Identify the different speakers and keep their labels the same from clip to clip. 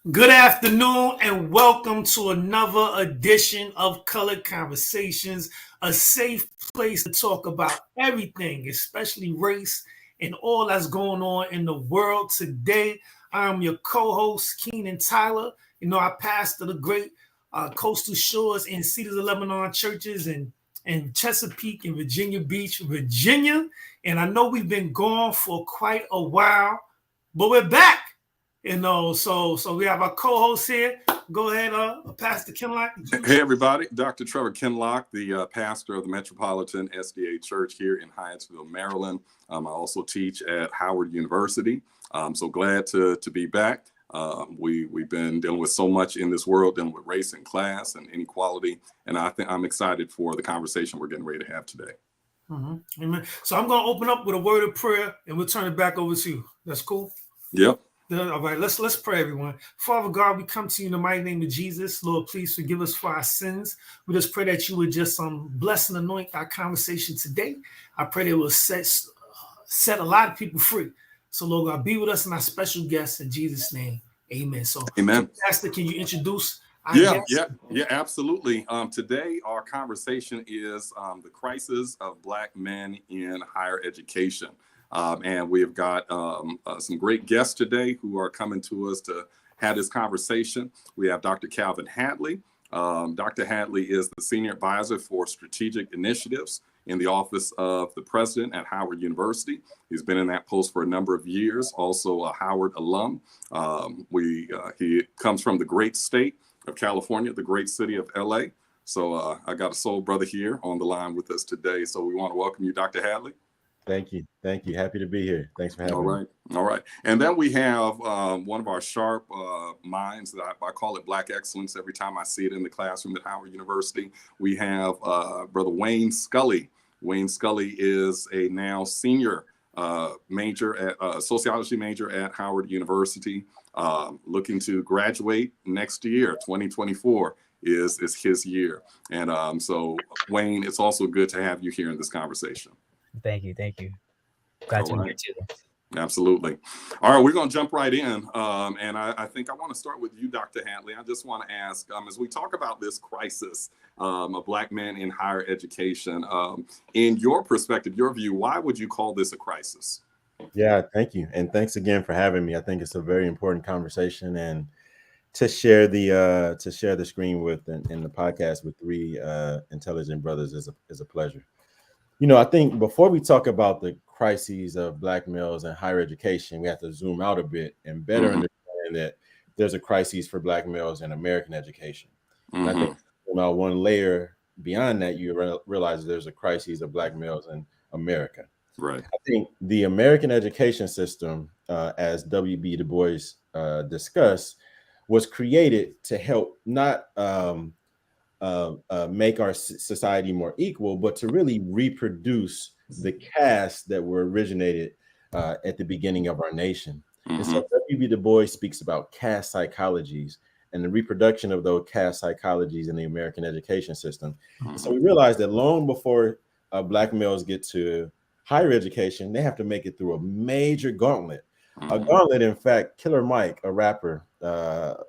Speaker 1: Good afternoon and welcome to another edition of Colored Conversations, a safe place to talk about everything, especially race and all that's going on in the world today. I'm your co-host, Keenan Tyler. I pastor the great coastal shores and Cedars of Lebanon churches in Chesapeake and Virginia Beach, Virginia. And I know we've been gone for quite a while, but we're back. So we have our co-host here. Go ahead, Pastor Kinlock.
Speaker 2: Hey, everybody. Dr. Trevor Kinlock, the pastor of the Metropolitan SDA Church here in Hyattsville, Maryland. I also teach at Howard University. I'm so glad to be back. We've been dealing with so much in this world, dealing with race and class and inequality. And I think I'm excited for the conversation we're getting ready to have today.
Speaker 1: Mm-hmm. Amen. So I'm going to open up with a word of prayer and we'll turn it back over to you. That's cool?
Speaker 2: Yep.
Speaker 1: All right, let's pray, everyone. Father God, we come to you in the mighty name of Jesus. Lord, please forgive us for our sins. We just pray that you would just bless and anoint our conversation today. I pray that it will set a lot of people free. So, Lord God, be with us and our special guests in Jesus' name. Amen. So,
Speaker 2: Amen.
Speaker 1: Pastor, can you introduce our
Speaker 2: guest? Yeah, absolutely. Today, our conversation is the crisis of Black men in higher education. And we've got some great guests today who are coming to us to have this conversation. We have Dr. Calvin Hadley. Dr. Hadley is the Senior Advisor for Strategic Initiatives in the Office of the President at Howard University. He's been in that post for a number of years, also a Howard alum. He comes from the great state of California, the great city of LA. So I got a soul brother here on the line with us today. So we want to welcome you, Dr. Hadley.
Speaker 3: Thank you. Happy to be here. Thanks for having me.
Speaker 2: All right. And then we have one of our sharp minds that I call it Black excellence every time I see it in the classroom at Howard University. We have Brother Wayne Scully. Wayne Scully is a now senior sociology major at Howard University, looking to graduate next year. 2024 is his year. And so, Wayne, it's also good to have you here in this conversation.
Speaker 4: Thank you. Glad to be here too.
Speaker 2: Absolutely. All right, we're going to jump right in. And I think I want to start with you, Dr. Hadley. I just want to ask, as we talk about this crisis of Black men in higher education, in your perspective, your view, why would you call this a crisis?
Speaker 3: Yeah, thank you. And thanks again for having me. I think it's a very important conversation, and to share the screen with and the podcast with three intelligent brothers is a pleasure. I think before we talk about the crises of Black males in higher education, we have to zoom out a bit and better understand that there's a crisis for Black males in American education. And I think one layer beyond that, you realize there's a crisis of Black males in America.
Speaker 2: Right.
Speaker 3: I think the American education system, as W.B. Du Bois discussed, was created to help not make our society more equal, but to really reproduce the castes that were originated at the beginning of our nation. And so W.B. Du Bois speaks about caste psychologies and the reproduction of those caste psychologies in the American education system. So we realized that long before Black males get to higher education, they have to make it through a major gauntlet. A gauntlet, in fact, Killer Mike, a rapper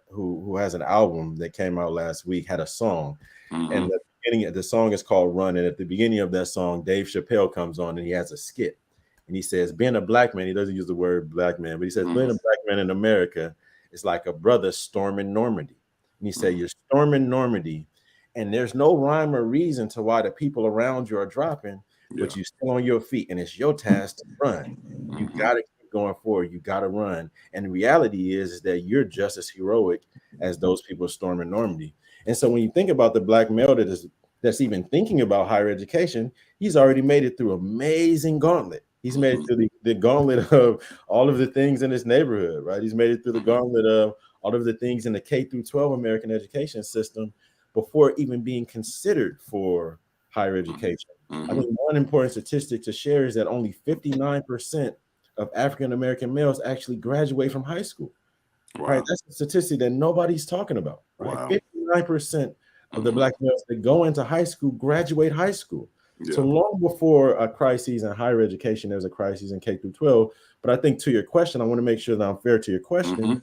Speaker 3: who has an album that came out last week, had a song. And the beginning, the song is called Run. And at the beginning of that song, Dave Chappelle comes on and he has a skit. And he says, being a Black man, he doesn't use the word Black man, but he says, being a Black man in America is like a brother storming Normandy. And he said, you're storming Normandy, and there's no rhyme or reason to why the people around you are dropping, but you're still on your feet, and it's your task to run. You got to keep going forward. You got to run. And the reality is that you're just as heroic as those people storming Normandy. And so when you think about the Black male that's even thinking about higher education, he's already made it through amazing gauntlet. He's made it through the gauntlet of all of the things in his neighborhood, right? He's made it through the gauntlet of all of the things in the K through 12 American education system before even being considered for higher education. I think one important statistic to share is that only 59% of African American males actually graduate from high school. Wow. Right? That's a statistic that nobody's talking about. Right? Wow. 59% of the Black males that go into high school graduate high school. Yeah. So long before a crisis in higher education, there's a crisis in K through 12. But I think to your question, I want to make sure that I'm fair to your question.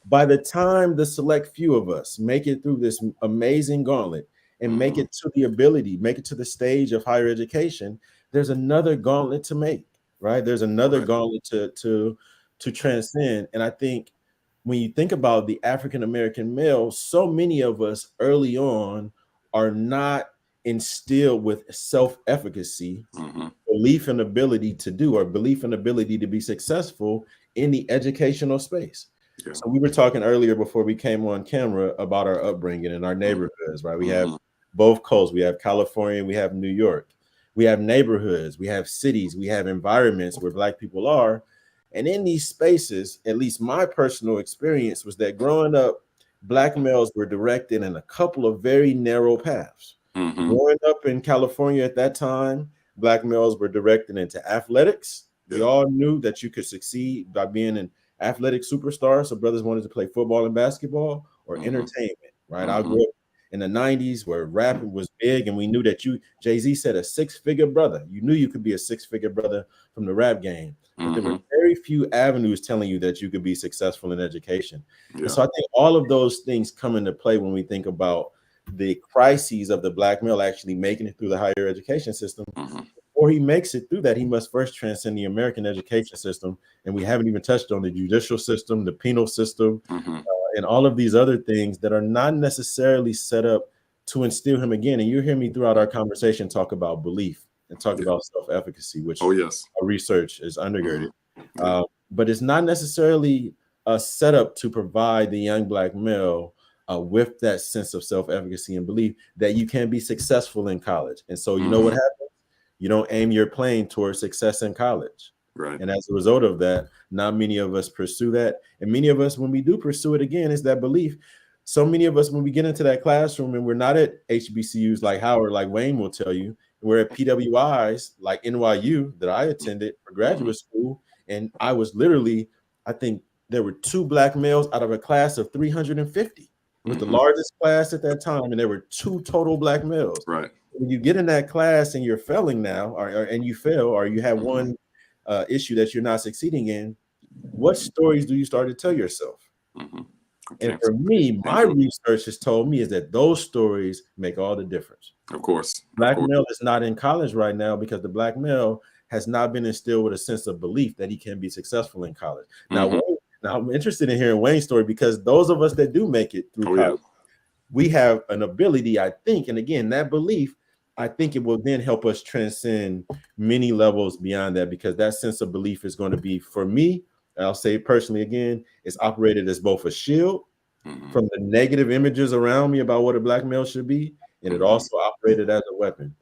Speaker 3: By the time the select few of us make it through this amazing gauntlet and make it to the ability, make it to the stage of higher education, there's another gauntlet to make, right? There's another gauntlet to transcend. And I think when you think about the African American male, so many of us early on are not instilled with self-efficacy, belief and ability to do, or belief and ability to be successful in the educational space.
Speaker 2: Yeah.
Speaker 3: So we were talking earlier before we came on camera about our upbringing and our neighborhoods, right? We have both coasts. We have California, we have New York. We have neighborhoods, we have cities, we have environments where Black people are. And in these spaces, at least my personal experience was that growing up, Black males were directed in a couple of very narrow paths. Growing up in California at that time, Black males were directed into athletics. We all knew that you could succeed by being an athletic superstar. So brothers wanted to play football and basketball or entertainment, right? I grew up in the 90s where rapping was big, and we knew that Jay-Z said a six-figure brother. You knew you could be a six-figure brother from the rap game. But there were very few avenues telling you that you could be successful in education. And so I think all of those things come into play when we think about the crises of the Black male actually making it through the higher education system. Before he makes it through that, he must first transcend the American education system. And we haven't even touched on the judicial system, the penal system, and all of these other things that are not necessarily set up to instill him again. And you hear me throughout our conversation talk about belief and talk about self-efficacy, which our research is undergirded. But it's not necessarily a setup to provide the young Black male with that sense of self-efficacy and belief that you can be successful in college. And so you know what happens? You don't aim your plane towards success in college. Right. And as a result of that, not many of us pursue that. And many of us, when we do pursue it again, is that belief. So many of us, when we get into that classroom and we're not at HBCUs like Howard, like Wayne will tell you, we're at PWIs like NYU that I attended for graduate school. And I was literally, I think there were 2 Black males out of a class of 350. It was the largest class at that time. And there were 2 total Black males. Right. When you get in that class and you're failing now, and you fail, or you have one issue that you're not succeeding in, what stories do you start to tell yourself? And for me, my research has told me is that those stories make all the difference. Of course. Black male is not in college right now because the Black male has not been instilled with a sense of belief that he can be successful in college. Now, I'm interested in hearing Wayne's story because those of us that do make it through college, we have an ability, I think, and again, that belief, I think it will then help us transcend many levels beyond that, because that sense of belief is going to be, for me, I'll say personally again, it's operated as both a shield from the negative images around me about what a Black male should be, and it also operated as a weapon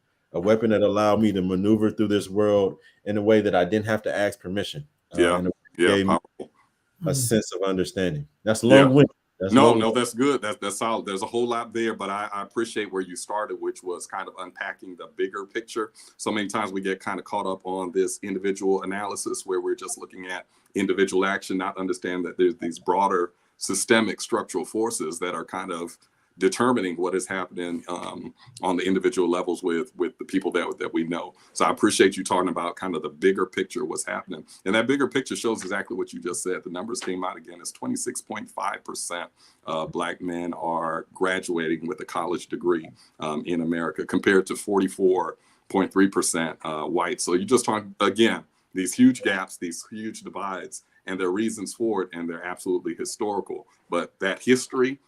Speaker 3: that allowed me to maneuver through this world in a way that I didn't have to ask permission. And it gave me a sense of understanding. That's long-winded.
Speaker 2: No, that's good. That's solid. There's a whole lot there, but I appreciate where you started, which was kind of unpacking the bigger picture. So many times we get kind of caught up on this individual analysis where we're just looking at individual action, not understand that there's these broader systemic structural forces that are kind of determining what is happening on the individual levels with the people that we know. So I appreciate you talking about kind of the bigger picture, what's happening. And that bigger picture shows exactly what you just said. The numbers came out again. It's 26.5% Black men are graduating with a college degree in America compared to 44.3% white. So you just talk again, these huge gaps, these huge divides, and there are reasons for it, and they're absolutely historical. But that history,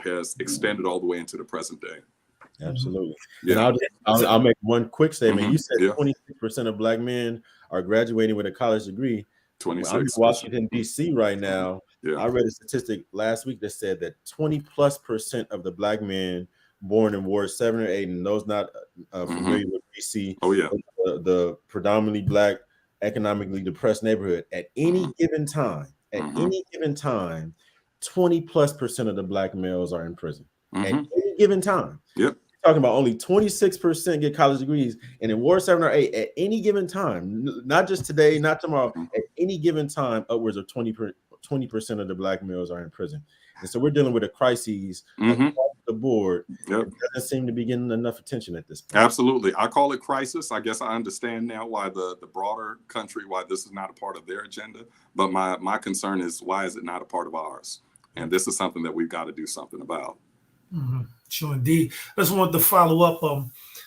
Speaker 2: has extended all the way into the present day.
Speaker 3: Absolutely. Yeah. And I'll make one quick statement. You said 26% of Black men are graduating with a college degree. 26. I'm in Washington, D.C. right now. I read a statistic last week that said that 20+% of the Black men born in Ward 7 or 8, and those not familiar with D.C., the predominantly Black, economically depressed neighborhood, at any given time, 20+% of the Black males are in prison at any given time. Yep. Talking about only 26% get college degrees, and in Ward 7 or 8 at any given time, not just today, not tomorrow, at any given time, upwards of 20% of the Black males are in prison. And so we're dealing with a crisis across the board. It doesn't seem to be getting enough attention at this point.
Speaker 2: Absolutely. I call it crisis. I guess I understand now why the broader country, why this is not a part of their agenda. But my concern is, why is it not a part of ours? And this is something that we've got to do something about.
Speaker 1: Sure, indeed. I just wanted to follow up.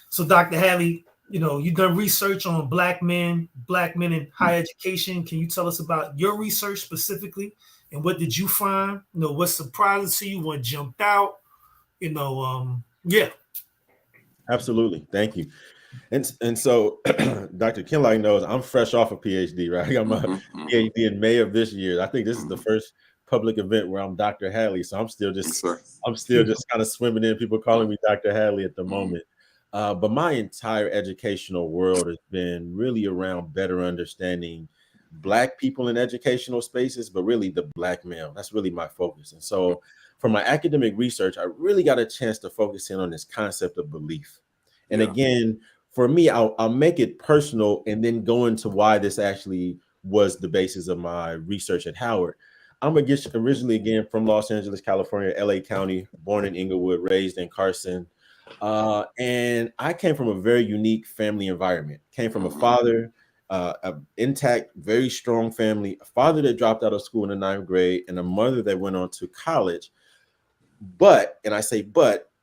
Speaker 1: So Dr. Hadley, you've done research on black men in higher education. Can you tell us about your research specifically, and what did you find? What surprised to you? What jumped out? Yeah.
Speaker 3: Absolutely. Thank you. And so Dr. Kinlock knows I'm fresh off a PhD, right? I got my PhD in May of this year. I think this is the first public event where I'm Dr. Hadley. So I'm still just kind of swimming in, people calling me Dr. Hadley at the moment. But my entire educational world has been really around better understanding Black people in educational spaces, but really the Black male. That's really my focus. And so for my academic research, I really got a chance to focus in on this concept of belief. And again, for me, I'll make it personal and then go into why this actually was the basis of my research at Howard. I'm originally, again, from Los Angeles, California, LA County, born in Inglewood, raised in Carson. And I came from a very unique family environment. Came from a father, an intact, very strong family, a father that dropped out of school in the 9th grade, and a mother that went on to college. But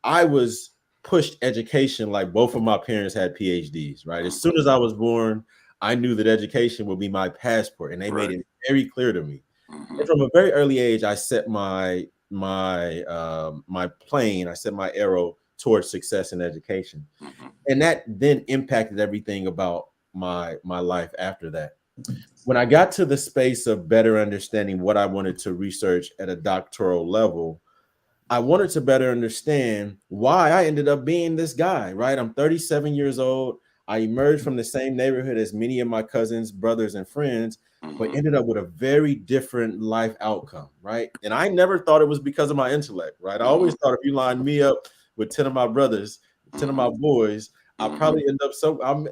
Speaker 3: I was pushed education like both of my parents had PhDs, right? As soon as I was born, I knew that education would be my passport, and they made it very clear to me. And from a very early age, I set my plane, I set my arrow towards success in education. And that then impacted everything about my life after that. When I got to the space of better understanding what I wanted to research at a doctoral level, I wanted to better understand why I ended up being this guy, right? I'm 37 years old. I emerged from the same neighborhood as many of my cousins, brothers, and friends, but ended up with a very different life outcome, right? And I never thought it was because of my intellect, right? I always thought if you lined me up with 10 of my brothers, 10 of my boys, I'll probably end up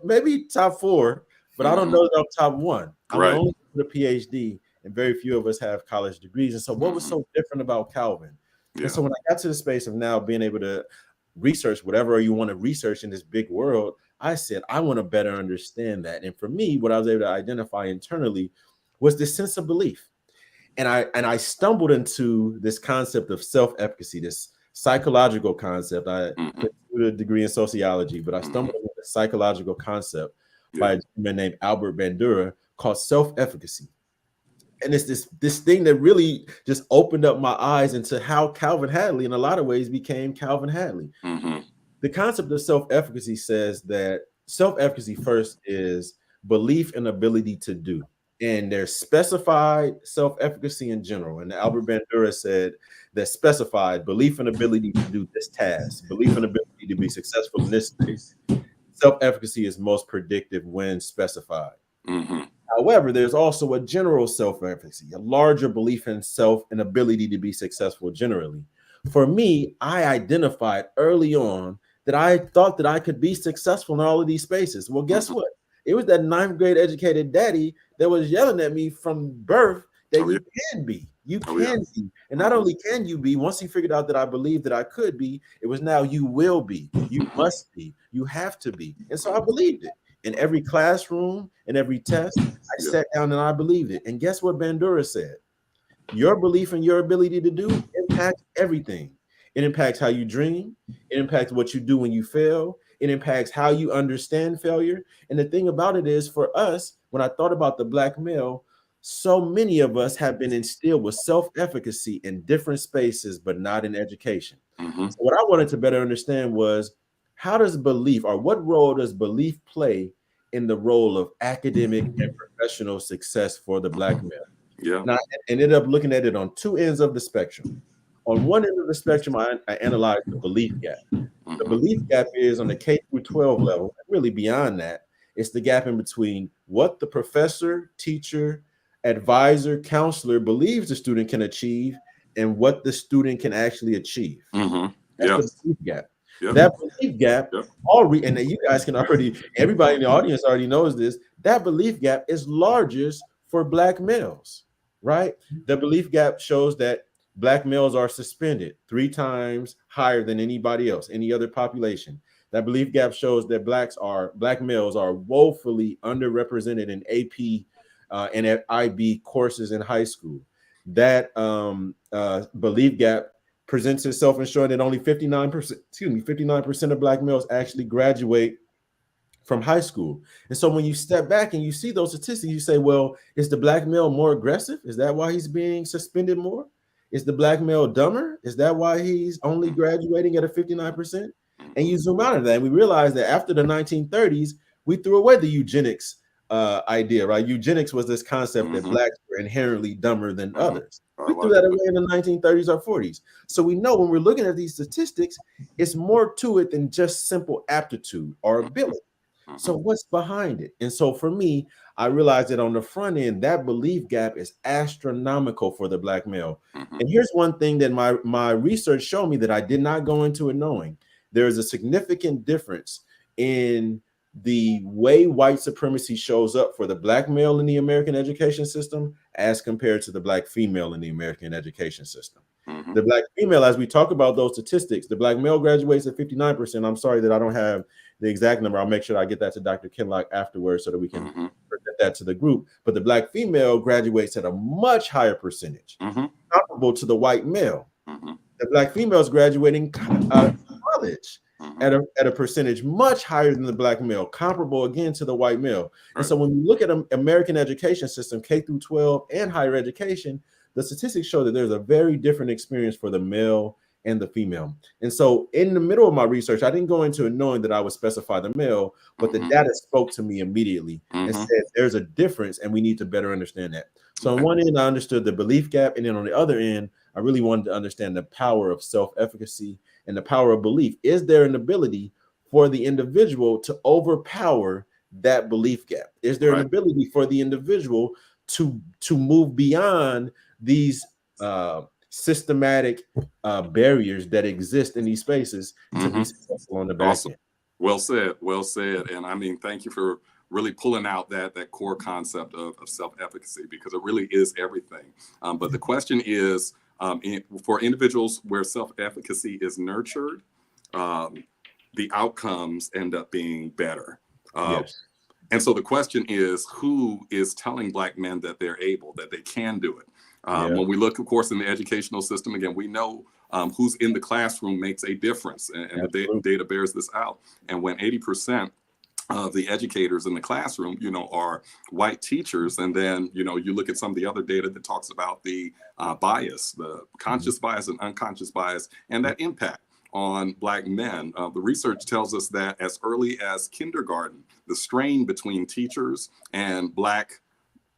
Speaker 3: maybe top 4, but I don't know that I'm top 1. I'm the only with a PhD, and very few of us have college degrees. And so what was so different about Calvin? And so when I got to the space of now being able to research whatever you want to research in this big world, I said, I want to better understand that. And for me, what I was able to identify internally was this sense of belief. And I stumbled into this concept of self-efficacy, this psychological concept. I pursued a degree in sociology, but I stumbled into a psychological concept by a gentleman named Albert Bandura called self-efficacy. And it's this thing that really just opened up my eyes into how Calvin Hadley, in a lot of ways, became Calvin Hadley. The concept of self-efficacy says that self-efficacy first is belief and ability to do. And there's specified self-efficacy in general. And Albert Bandura said that specified belief and ability to do this task, belief and ability to be successful in this space. Self-efficacy is most predictive when specified. However, there's also a general self-efficacy, a larger belief in self and ability to be successful generally. For me, I identified early on that I thought that I could be successful in all of these spaces. Well, guess what? It was that 9th grade educated daddy that was yelling at me from birth that you can be. You can be. And not only can you be, once he figured out that I believed that I could be, it was now you will be. You must be. You have to be. And so I believed it. In every classroom, in every test, I sat down and I believed it. And guess what Bandura said? Your belief and your ability to do impacts everything. It impacts how you dream. It impacts what you do when you fail. It impacts how you understand failure. And the thing about it is, for us, when I thought about the Black male, so many of us have been instilled with self-efficacy in different spaces, but not in education. So what I wanted to better understand was, how does belief, or what role does belief play in the role of academic and professional success for the Black male? And I ended up looking at it on 2 ends of the spectrum. On one end of the spectrum, I analyzed the belief gap. The belief gap is on the K through 12 level, and really beyond that, it's the gap in between what the professor, teacher, advisor, counselor believes the student can achieve and what the student can actually achieve. That's the belief gap. That belief gap, and you guys can already, everybody in the audience already knows this, that belief gap is largest for Black males, right? The belief gap shows that Black males are suspended 3 times higher than anybody else, any other population. That belief gap shows that Black males are woefully underrepresented in AP and at IB courses in high school. that belief gap presents itself in showing that only 59% of Black males actually graduate from high school. And so when you step back and you see those statistics, you say, well, is the Black male more aggressive? Is that why he's being suspended more? Is the Black male dumber? Is that why he's only graduating at a 59%? And you zoom out of that, and we realize that after the 1930s, we threw away the eugenics idea, right? Eugenics was this concept that Blacks were inherently dumber than others. We threw that away in the 1930s or 40s. So we know when we're looking at these statistics, it's more to it than just simple aptitude or ability. So what's behind it? And so for me, I realized that on the front end, that belief gap is astronomical for the Black male. And here's one thing that my research showed me that I did not go into it knowing. There is a significant difference in the way white supremacy shows up for the Black male in the American education system as compared to the Black female in the American education system. The Black female, as we talk about those statistics, the Black male graduates at 59%. I'm sorry that I don't have the exact number. I'll make sure I get that to Dr. Kinlock afterwards so that we can present that to the group. But the Black female graduates at a much higher percentage, comparable to the white male. The Black female is graduating college at a percentage much higher than the Black male, comparable again to the white male. And so when you look at an American education system, K through 12 and higher education, the statistics show that there's a very different experience for the male and the female. And so in the middle of my research, I didn't go into it knowing that I would specify the male, but the data spoke to me immediately and said there's a difference and we need to better understand that. So on one end, I understood the belief gap. And then on the other end, I really wanted to understand the power of self-efficacy and the power of belief. Is there an ability for the individual to overpower that belief gap? Is there an ability for the individual to move beyond these systematic barriers that exist in these spaces to be successful on the back end?
Speaker 2: Well said, well said. And I mean, thank you for really pulling out that core concept of self-efficacy, because it really is everything. But the question is, for individuals where self-efficacy is nurtured, the outcomes end up being better. And so the question is, who is telling Black men that they're able, that they can do it? When we look, of course, in the educational system, again, we know who's in the classroom makes a difference, and the data bears this out. And when 80% of the educators in the classroom, are white teachers, and then, you look at some of the other data that talks about the bias, the conscious bias and unconscious bias, and that impact on Black men. The research tells us that as early as kindergarten, the strain between teachers and Black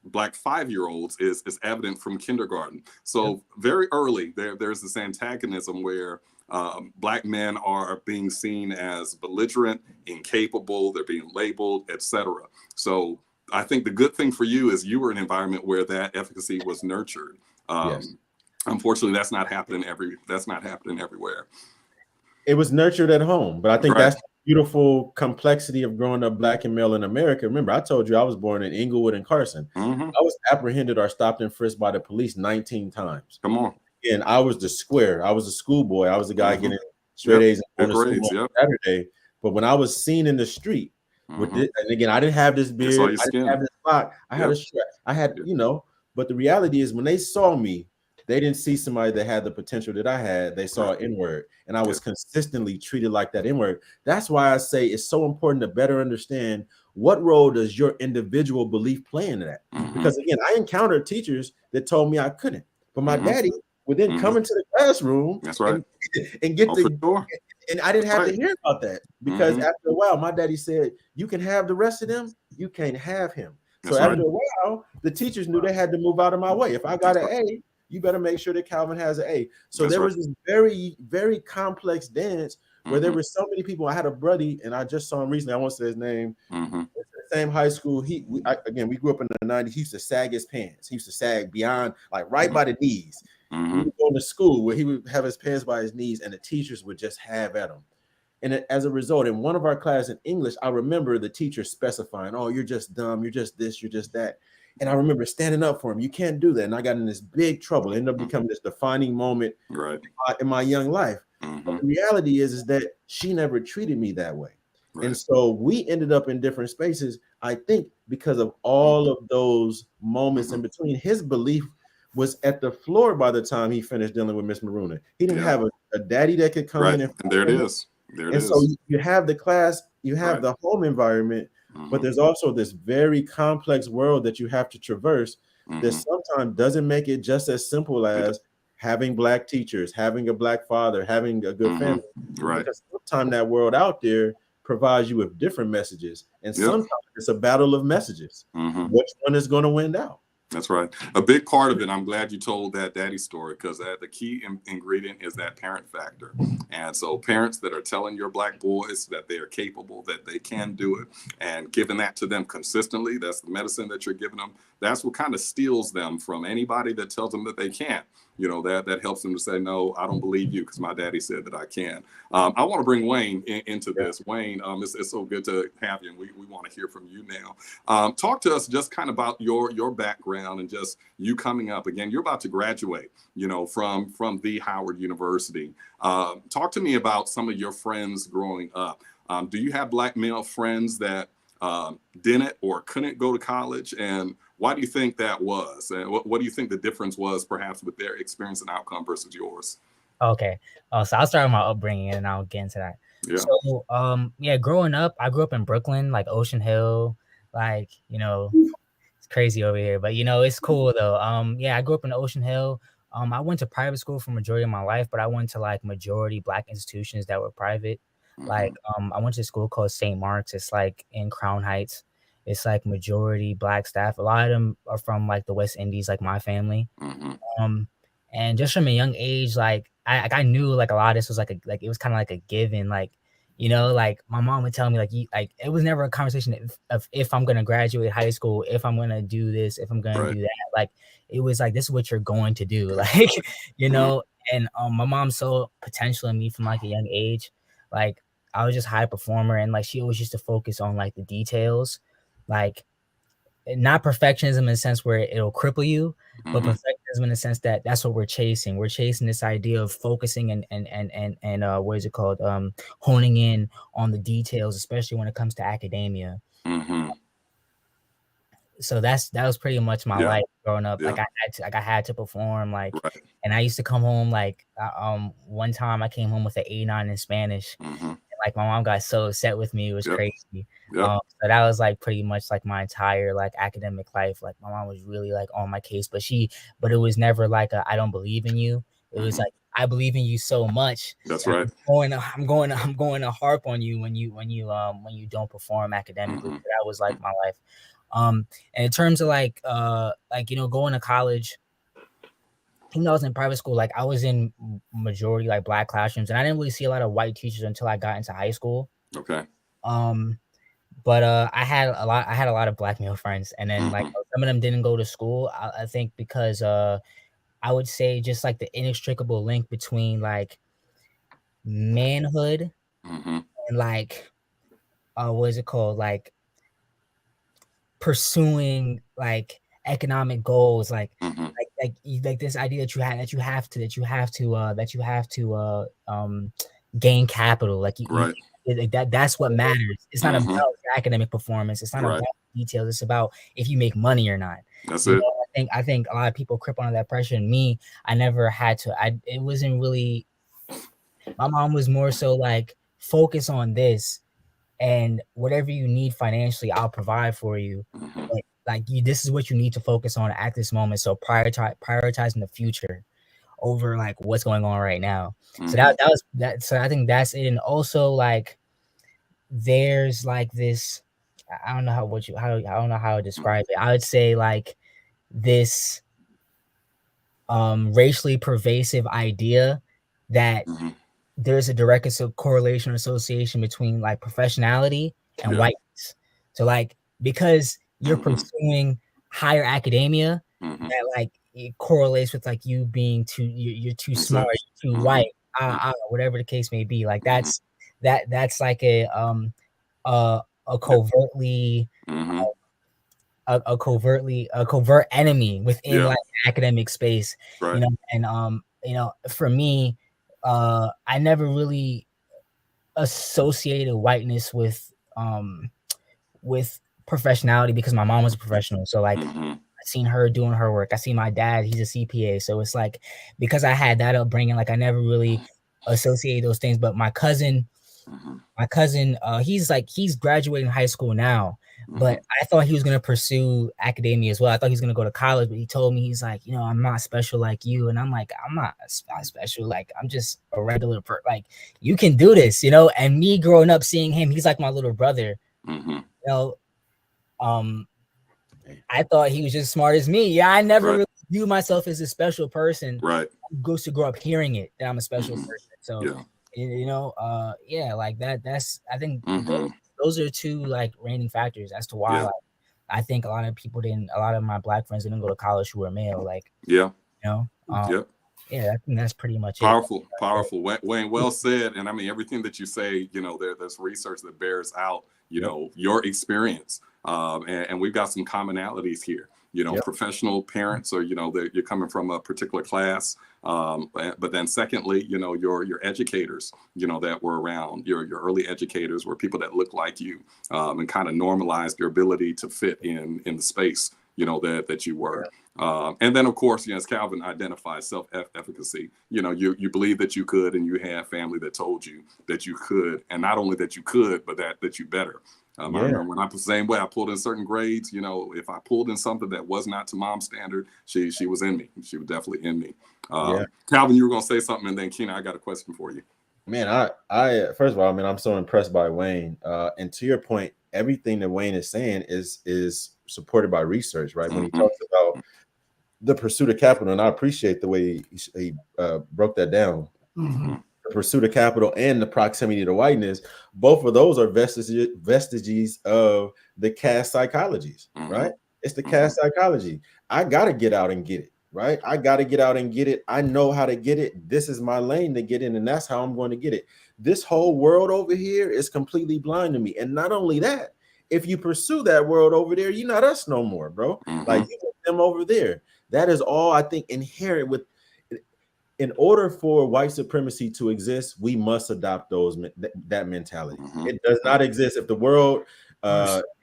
Speaker 2: 5-year-olds is evident from kindergarten. So very early, there's this antagonism where Black men are being seen as belligerent, incapable, they're being labeled, etc. So I think the good thing for you is you were in an environment where that efficacy was nurtured. Unfortunately, that's not happening everywhere.
Speaker 3: It was nurtured at home, but I think that's the beautiful complexity of growing up Black and male in America. Remember, I told you I was born in Inglewood and Carson. I was apprehended or stopped and frisked by the police 19 times.
Speaker 2: Come on.
Speaker 3: And I was the square. I was a schoolboy. I was the guy getting straight A's on Saturday. But when I was seen in the street with this, and again, I didn't have this beard, I didn't have this lock, I had a strap, I had, but the reality is when they saw me, they didn't see somebody that had the potential that I had. They saw an N-word, and I was consistently treated like that N-word. That's why I say it's so important to better understand what role does your individual belief play in that? Because again, I encountered teachers that told me I couldn't, but my daddy would then come into the classroom and get and I didn't have to hear about that, because after a while, my daddy said, you can have the rest of them, you can't have him. So after a while, the teachers knew they had to move out of my way. If I got an A, you better make sure that Calvin has an A. So there was this very, very complex dance where there were so many people. I had a buddy, and I just saw him recently. I won't say his name. Same high school. We grew up in the 90s. He used to sag his pants. He used to sag beyond, like right by the knees. We would go to school where he would have his pants by his knees, and the teachers would just have at him. And as a result, in one of our classes in English, I remember the teacher specifying, "Oh, you're just dumb. You're just this. You're just that." And I remember standing up for him. You can't do that. And I got in this big trouble. It ended up becoming this defining moment in my young life. But the reality is that she never treated me that way. And so we ended up in different spaces, I think, because of all of those moments in between. His belief was at the floor by the time he finished dealing with Miss Maruna. He didn't have a daddy that could come in
Speaker 2: and there it is. There it is.
Speaker 3: So you have the class, you have the home environment, but there's also this very complex world that you have to traverse that sometimes doesn't make it just as simple as having Black teachers, having a Black father, having a good family.
Speaker 2: Right.
Speaker 3: Because sometimes that world out there provides you with different messages, and sometimes it's a battle of messages. Which one is going to win out?
Speaker 2: That's right. A big part of it, I'm glad you told that daddy story, because the key ingredient is that parent factor. And so parents that are telling your Black boys that they are capable, that they can do it, and giving that to them consistently, that's the medicine that you're giving them. That's what kind of steals them from anybody that tells them that they can't. You know, that helps them to say, no, I don't believe you because my daddy said that I can. I want to bring Wayne into this. Wayne, it's so good to have you, and we want to hear from you now. Talk to us just kind of about your background and just you coming up. Again, you're about to graduate, you know, from the Howard University. Talk to me about some of your friends growing up. Do you have Black male friends that didn't or couldn't go to college? And why do you think that was? And what do you think the difference was perhaps with their experience and outcome versus yours?
Speaker 4: Okay. So I'll start with my upbringing and I'll get into that.
Speaker 2: Yeah.
Speaker 4: So, growing up, I grew up in Brooklyn, like Ocean Hill, like, you know, it's crazy over here, but, you know, it's cool though. I grew up in Ocean Hill. I went to private school for majority of my life, but I went to like majority Black institutions that were private. Like, I went to a school called St. Mark's. It's like in Crown Heights. It's like majority Black staff. A lot of them are from like the West Indies, like my family. And just from a young age, like I knew like a lot of this was like it was kind of like a given, like, you know, like my mom would tell me like it was never a conversation of if I'm gonna graduate high school, if I'm gonna do this, if I'm gonna do that. Like it was like, this is what you're going to do, like, you know. And my mom saw potential in me from like a young age. Like I was just a high performer, and like she always used to focus on like the details, like not perfectionism in the sense where it'll cripple you, but perfectionism in the sense that that's what we're chasing. We're chasing this idea of focusing and what is it called? Honing in on the details, especially when it comes to academia. So that was pretty much my life growing up. Like I had to perform, like, and I used to come home like one time I came home with an 89 in Spanish. Like my mom got so upset with me, it was crazy. So that was like pretty much like my entire like academic life. Like my mom was really like on my case, but it was never like I don't believe in you. It was like, I believe in you so much.
Speaker 2: That's right.
Speaker 4: I'm going to harp on you when you don't perform academically. So that was like my life. And in terms of like you know, going to college, even though I was in private school, like I was in majority like Black classrooms, and I didn't really see a lot of white teachers until I got into high school.
Speaker 2: Okay.
Speaker 4: But I had a lot of Black male friends, and then like some of them didn't go to school. I think because I would say just like the inextricable link between like manhood and like what is it called, like pursuing like economic goals, like this idea that you have to gain capital, like that's what matters. It's not about your academic performance. It's not about details. It's about if you make money or not.
Speaker 2: That's it.
Speaker 4: I think a lot of people crip under that pressure. And me, I never had to. It wasn't really. My mom was more so like, focus on this, and whatever you need financially, I'll provide for you. This is what you need to focus on at this moment. So prioritizing the future over like what's going on right now. So that was that. So I think that's it. And also like, there's like this, I don't know how to describe it. I would say like this racially pervasive idea that there's a direct correlation or association between like professionality and whiteness. So like, because you're pursuing higher academia, that like it correlates with like you being you're too smart, you're too white, whatever the case may be. Like that's like a covertly a covert enemy within like academic space, you know. And you know, for me, I never really associated whiteness with professionality because my mom was a professional. So like seen her doing her work. I see my dad, he's a CPA. So it's like, because I had that upbringing, like I never really associated those things. But my cousin, he's graduating high school now, but I thought he was going to pursue academia as well. I thought he was going to go to college, but he told me, he's like, I'm not special like you. And I'm like, I'm not special. Like, I'm just a regular person. Like, you can do this, and me growing up seeing him, he's like my little brother, I thought he was just smart as me. Yeah, I never really view myself as a special person.
Speaker 2: Right.
Speaker 4: Goes to grow up hearing it that I'm a special person. So, like that's, I think those are two like reigning factors as to why like, I think a lot of my Black friends didn't go to college who were male. Like, I think that's pretty much
Speaker 2: powerful. Wayne, well said. And I mean, everything that you say, there's research that bears out, your experience. And we've got some commonalities here, professional parents, or, you're coming from a particular class. But then secondly, your educators, that were around, your early educators were people that look like you, and kind of normalized your ability to fit in the space, that you were. And then, of course, as Calvin identified, self-efficacy, you believe that you could, and you had family that told you that you could, and not only that you could, but that you better. I remember when I was the same way, I pulled in certain grades, if I pulled in something that was not to mom's standard, she was in me. She was definitely in me. Calvin, you were going to say something, and then Keenan, I got a question for you.
Speaker 3: Man, I first of all, I'm so impressed by Wayne. And to your point, everything that Wayne is saying is supported by research, right? When he talks about the pursuit of capital, and I appreciate the way he broke that down. The pursuit of capital and the proximity to whiteness, both of those are vestiges of the caste psychologies, right? It's the caste psychology. I got to get out and get it, right? I got to get out and get it. I know how to get it. This is my lane to get in, and that's how I'm going to get it. This whole world over here is completely blind to me. And not only that, if you pursue that world over there, you're not us no more, bro. Like, you want them over there. That is all, I think, inherent with. In order for white supremacy to exist, we must adopt that mentality. It does not exist if the world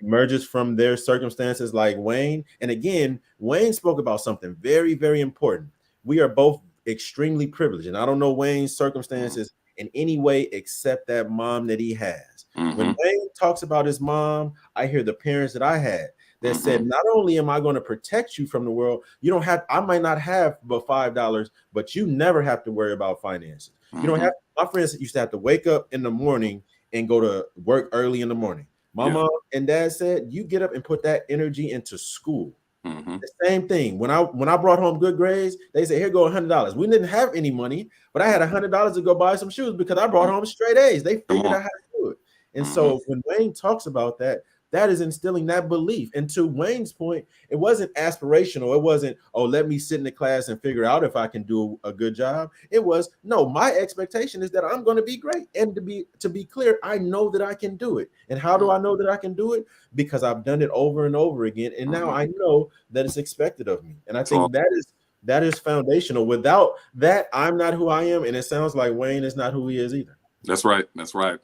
Speaker 3: emerges from their circumstances like Wayne. And again, Wayne spoke about something very, very important. We are both extremely privileged. And I don't know Wayne's circumstances in any way except that mom that he has. When Wayne talks about his mom, I hear the parents that I had that said, not only am I going to protect you from the world, I might not have but $5, but you never have to worry about finances. You don't have, my friends used to have to wake up in the morning and go to work early in the morning. My mom and dad said, you get up and put that energy into school. The same thing. When I brought home good grades, they said, here go $100. We didn't have any money, but I had $100 to go buy some shoes because I brought home straight A's. They figured out how to do it. And so when Wayne talks about that, that is instilling that belief. And to Wayne's point, it wasn't aspirational. It wasn't, oh, let me sit in the class and figure out if I can do a good job. It was, no, my expectation is that I'm going to be great. And to be clear, I know that I can do it. And how do I know that I can do it? Because I've done it over and over again. And now I know that it's expected of me. And I think that is foundational. Without that, I'm not who I am. And it sounds like Wayne is not who he is either.
Speaker 2: That's right.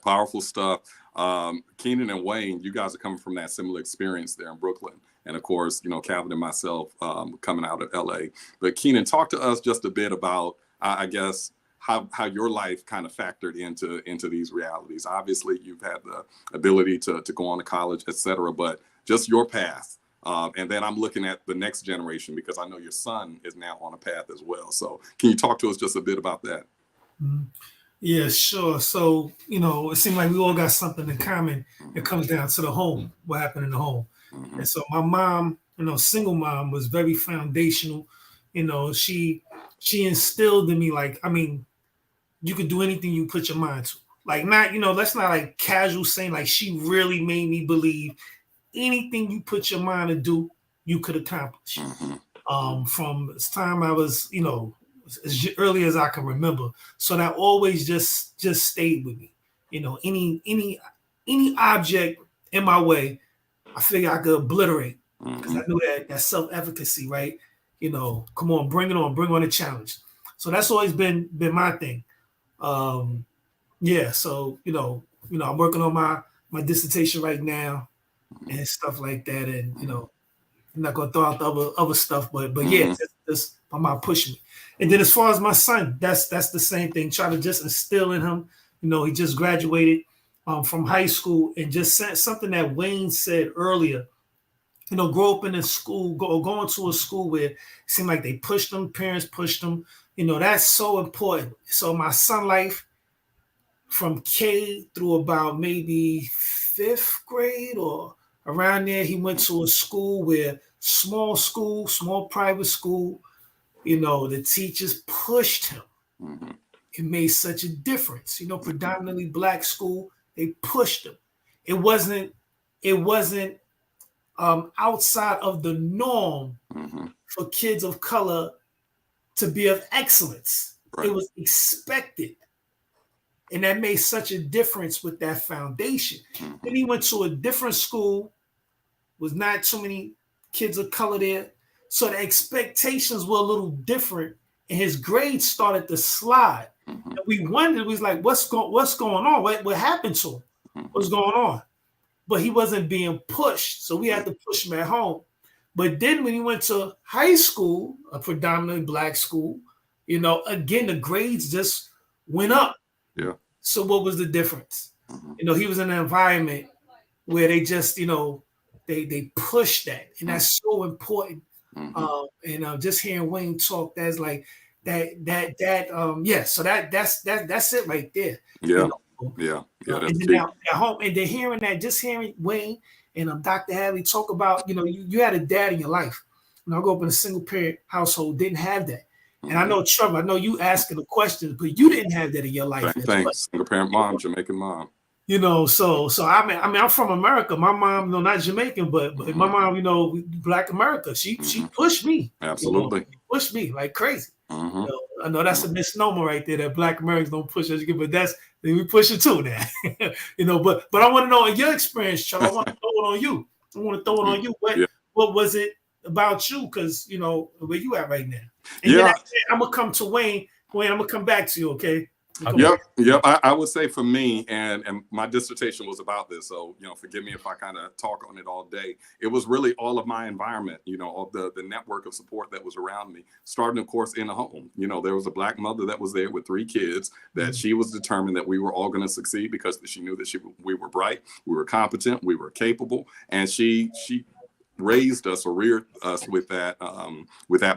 Speaker 2: Powerful stuff. Keenan and Wayne, you guys are coming from that similar experience there in Brooklyn. And of course, Calvin and myself coming out of LA. But Keenan, talk to us just a bit about, I guess, how your life kind of factored into these realities. Obviously, you've had the ability to go on to college, et cetera, but just your path. And then I'm looking at the next generation because I know your son is now on a path as well. So can you talk to us just a bit about that?
Speaker 1: Yeah, sure. So, it seems like we all got something in common. It comes down to the home, what happened in the home. And so my mom, single mom, was very foundational. She instilled in me, you could do anything you put your mind to. Like, not, that's not like casual saying, like, she really made me believe anything you put your mind to do, you could accomplish. From this time I was, as early as I can remember. So that always just stayed with me. Any object in my way, I figure I could obliterate because I knew that self-efficacy, right? Come on, bring it on, bring on a challenge. So that's always been my thing. So I'm working on my dissertation right now and stuff like that, and I'm not gonna throw out the other stuff, but yeah, just my mom pushed me. And then as far as my son, that's the same thing. Try to just instill in him. You know, he just graduated from high school, and just said something that Wayne said earlier. You know, grow up in a school, going to a school where it seemed like they pushed them, parents pushed them. You know, that's so important. So my son life from K through about maybe 5th grade or around there, he went to a school where small private school, you know, the teachers pushed him. It made such a difference. You know, predominantly black school, they pushed him. It wasn't outside of the norm for kids of color to be of excellence. Right. It was expected. And that made such a difference with that foundation. Then he went to a different school, was not too many kids of color there. So the expectations were a little different, and his grades started to slide. And we wondered, we was like, what's going on? What happened to him? What's going on? But he wasn't being pushed, so we had to push him at home. But then when he went to high school, a predominantly black school, you know, again, the grades just went up.
Speaker 2: Yeah.
Speaker 1: So what was the difference? You know, he was in an environment where they just, you know, they push that, and that's so important. And just hearing Wayne talk, that's like that. Yeah. So that's it right there.
Speaker 2: Yeah.
Speaker 1: You know?
Speaker 2: Yeah.
Speaker 1: And then now at home, and then hearing Wayne and Dr. Hadley talk about, you know, you had a dad in your life. And I grew up in a single parent household, didn't have that. And I know, Trevor, I know you asking the questions, but you didn't have that in your life.
Speaker 2: Thanks. Single parent mom, Jamaican mom.
Speaker 1: You know, so I mean, I'm from America. My mom, no, not Jamaican, but my mom, you know, Black America. She pushed me.
Speaker 2: Absolutely.
Speaker 1: You know, pushed me like crazy. You know, I know that's a misnomer right there that Black Americans don't push us, but we push it too now. You know, but I want to know in your experience, Trevor. I want to throw it on you. What was it about you? Because you know where you at right now. And then I'm gonna come to Wayne. Wayne, I'm gonna come back to you. Okay.
Speaker 2: Yep. I would say for me, and my dissertation was about this, so you know, forgive me if I kind of talk on it all day. It was really all of my environment, you know, all the network of support that was around me. Starting, of course, in a home. You know, there was a Black mother that was there with 3 kids. That she was determined that we were all going to succeed because she knew that we were bright, we were competent, we were capable, and she raised us or reared us with that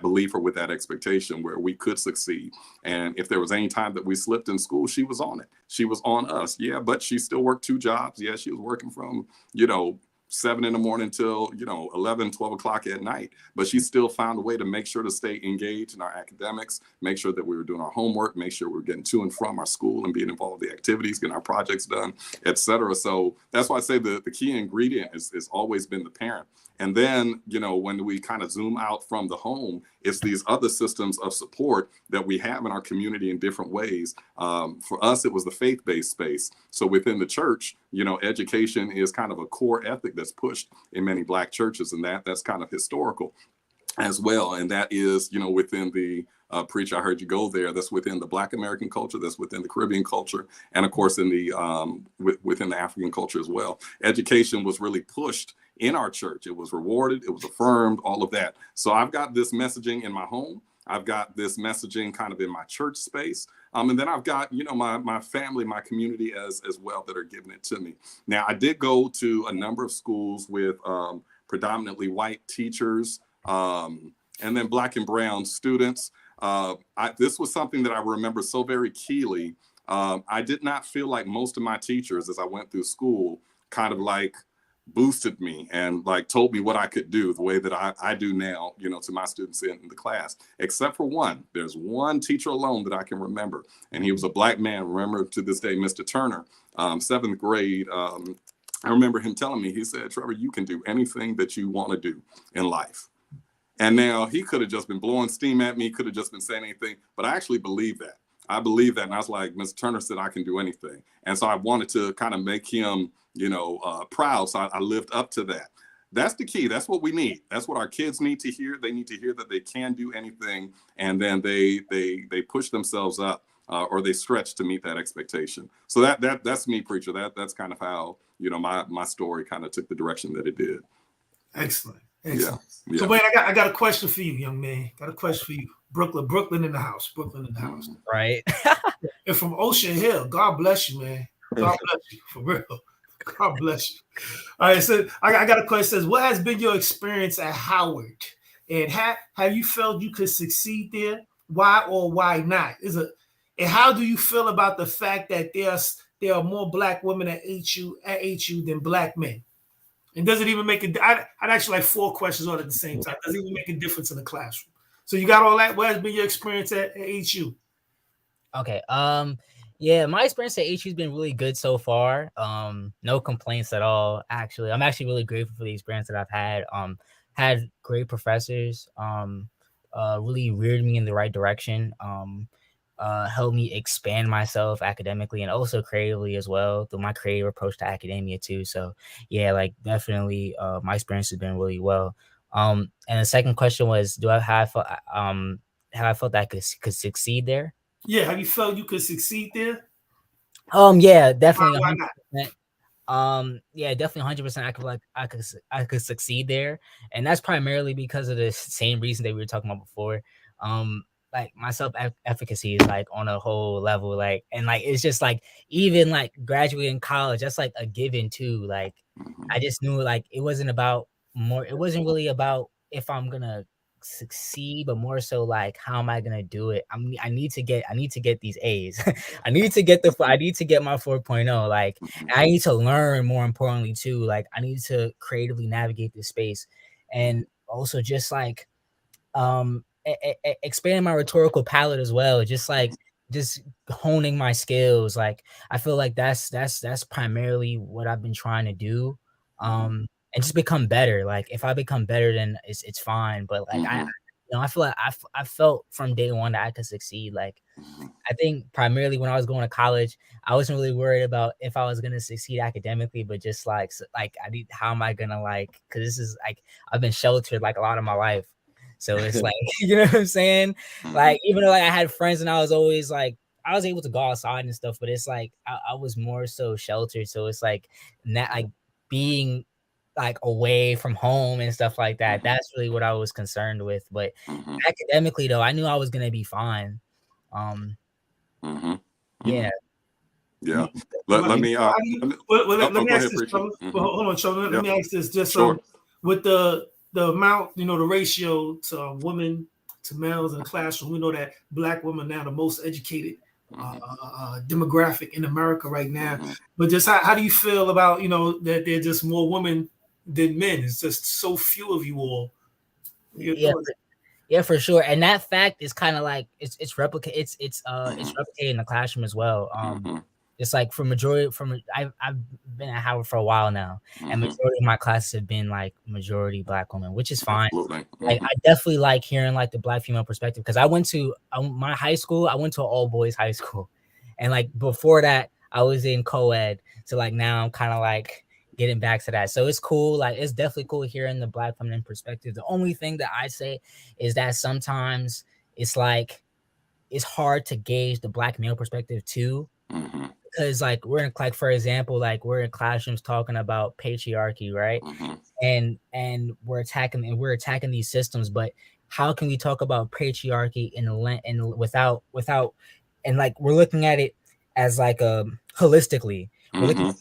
Speaker 2: belief or with that expectation where we could succeed. And if there was any time that we slipped in school, she was on it. She was on us. Yeah, but she still worked 2 jobs. Yeah, she was working from, you know, 7 in the morning till, you know, 11, 12 o'clock at night. But she still found a way to make sure to stay engaged in our academics, make sure that we were doing our homework, make sure we were getting to and from our school and being involved in the activities, getting our projects done, et cetera. So that's why I say the key ingredient is always been the parent. And then, you know, when we kind of zoom out from the home, it's these other systems of support that we have in our community in different ways. For us, it was the faith-based space. So within the church, you know, education is kind of a core ethic that's pushed in many Black churches, and that's kind of historical as well. And that is, you know, within the preacher, I heard you go there. That's within the Black American culture. That's within the Caribbean culture, and of course in the within the African culture as well. Education was really pushed in our church. It was rewarded. It was affirmed. All of that. So I've got this messaging in my home. I've got this messaging kind of in my church space. And then I've got, you know, my family, my community as well that are giving it to me. Now, I did go to a number of schools with predominantly white teachers and then Black and brown students. This was something that I remember so very keenly. I did not feel like most of my teachers as I went through school kind of like boosted me and like told me what I could do the way that I do now, you know, to my students in the class, except for one. There's one teacher alone that I can remember, and he was a Black man. Remember to this day, Mr. Turner, 7th grade. I remember him telling me, he said, Trevor, you can do anything that you want to do in life. And now he could have just been blowing steam at me, could have just been saying anything, but I actually believe that. I believe that. And I was like, Mr. Turner said I can do anything. And so I wanted to kind of make him, you know, proud. So I lived up to that. That's the key. That's what we need. That's what our kids need to hear. They need to hear that they can do anything. And then they push themselves up or they stretch to meet that expectation. So that's me, preacher. That's kind of how, you know, my story kind of took the direction that it did.
Speaker 1: Excellent. Excellent.
Speaker 2: Yeah.
Speaker 1: So, Wayne, I got a question for you, young man. Got a question for you. Brooklyn in the house. Brooklyn in the house.
Speaker 4: Right.
Speaker 1: And from Ocean Hill. God bless you, man. God bless you, for real. God bless you. All right, so I got a question. It says, what has been your experience at Howard? And have you felt you could succeed there? Why or why not? And how do you feel about the fact that there are more black women at HU than black men? And does it even make I'd actually like 4 questions on at the same time. Does it even make a difference in the classroom? So you got all that. What has been your experience at HU?
Speaker 4: Okay. Yeah, my experience at HU has been really good so far. No complaints at all. Actually, I'm actually really grateful for the experience that I've had. Had great professors. Really reared me in the right direction. Helped me expand myself academically and also creatively as well through my creative approach to academia too. So yeah, like definitely, my experience has been really well. And the second question was, do I have I felt that I could succeed there?
Speaker 1: Yeah, have you felt you could succeed there?
Speaker 4: Yeah, definitely
Speaker 1: Why not?
Speaker 4: 100%. Yeah, definitely 100%. I could succeed there, and that's primarily because of the same reason that we were talking about before. Like my efficacy is like on a whole level, like, and like it's just like even like graduating college, that's like a given too. Like, I just knew like it wasn't about more. It wasn't really about if I'm gonna succeed, but more so like how am I gonna do it? I need to get these A's. I need to get my 4.0. Like, I need to learn, more importantly too. Like, I need to creatively navigate this space, and also just like expanding my rhetorical palette as well. Just honing my skills. Like, I feel like that's primarily what I've been trying to do. And just become better. Like, if I become better, then it's fine. But like, I feel like I felt from day one that I could succeed. Like, I think primarily when I was going to college, I wasn't really worried about if I was gonna succeed academically, but just like like I need how am I gonna like, because this is like I've been sheltered like a lot of my life. So it's like, you know what I'm saying? Like, even though like I had friends and I was always like I was able to go outside and stuff, but it's like I was more so sheltered. So it's like not like being like away from home and stuff like that. That's really what I was concerned with. But academically though, I knew I was gonna be fine. Um, yeah.
Speaker 2: Yeah. Let me
Speaker 1: Let me
Speaker 2: go
Speaker 1: ask
Speaker 2: ahead,
Speaker 1: this.
Speaker 2: preacher.
Speaker 1: Hold on, Sheldon. Let
Speaker 2: Yeah.
Speaker 1: me ask this. Just
Speaker 2: Sure.
Speaker 1: with the amount, the ratio to women to males in the classroom, we know that black women are now the most educated demographic in America right now. But just how do you feel about that there are just more women than men? It's just so few of you all.
Speaker 4: Yeah, for sure. And that fact is kind of like it's replicated in the classroom as well. It's like I've been at Howard for a while now, and majority of my classes have been like majority black women, which is fine.
Speaker 2: Absolutely.
Speaker 4: Like, I definitely like hearing like the black female perspective, because I went to my high school. I went to an all boys high school, and like before that, I was in co-ed. So like now I'm kind of like getting back to that. So it's cool. Like, it's definitely cool hearing the black feminine perspective. The only thing that I say is that sometimes it's like it's hard to gauge the black male perspective too. Because like like for example, like we're in classrooms talking about patriarchy, right? And we're attacking these systems, but how can we talk about patriarchy and without and like we're looking at it as like holistically. We're looking at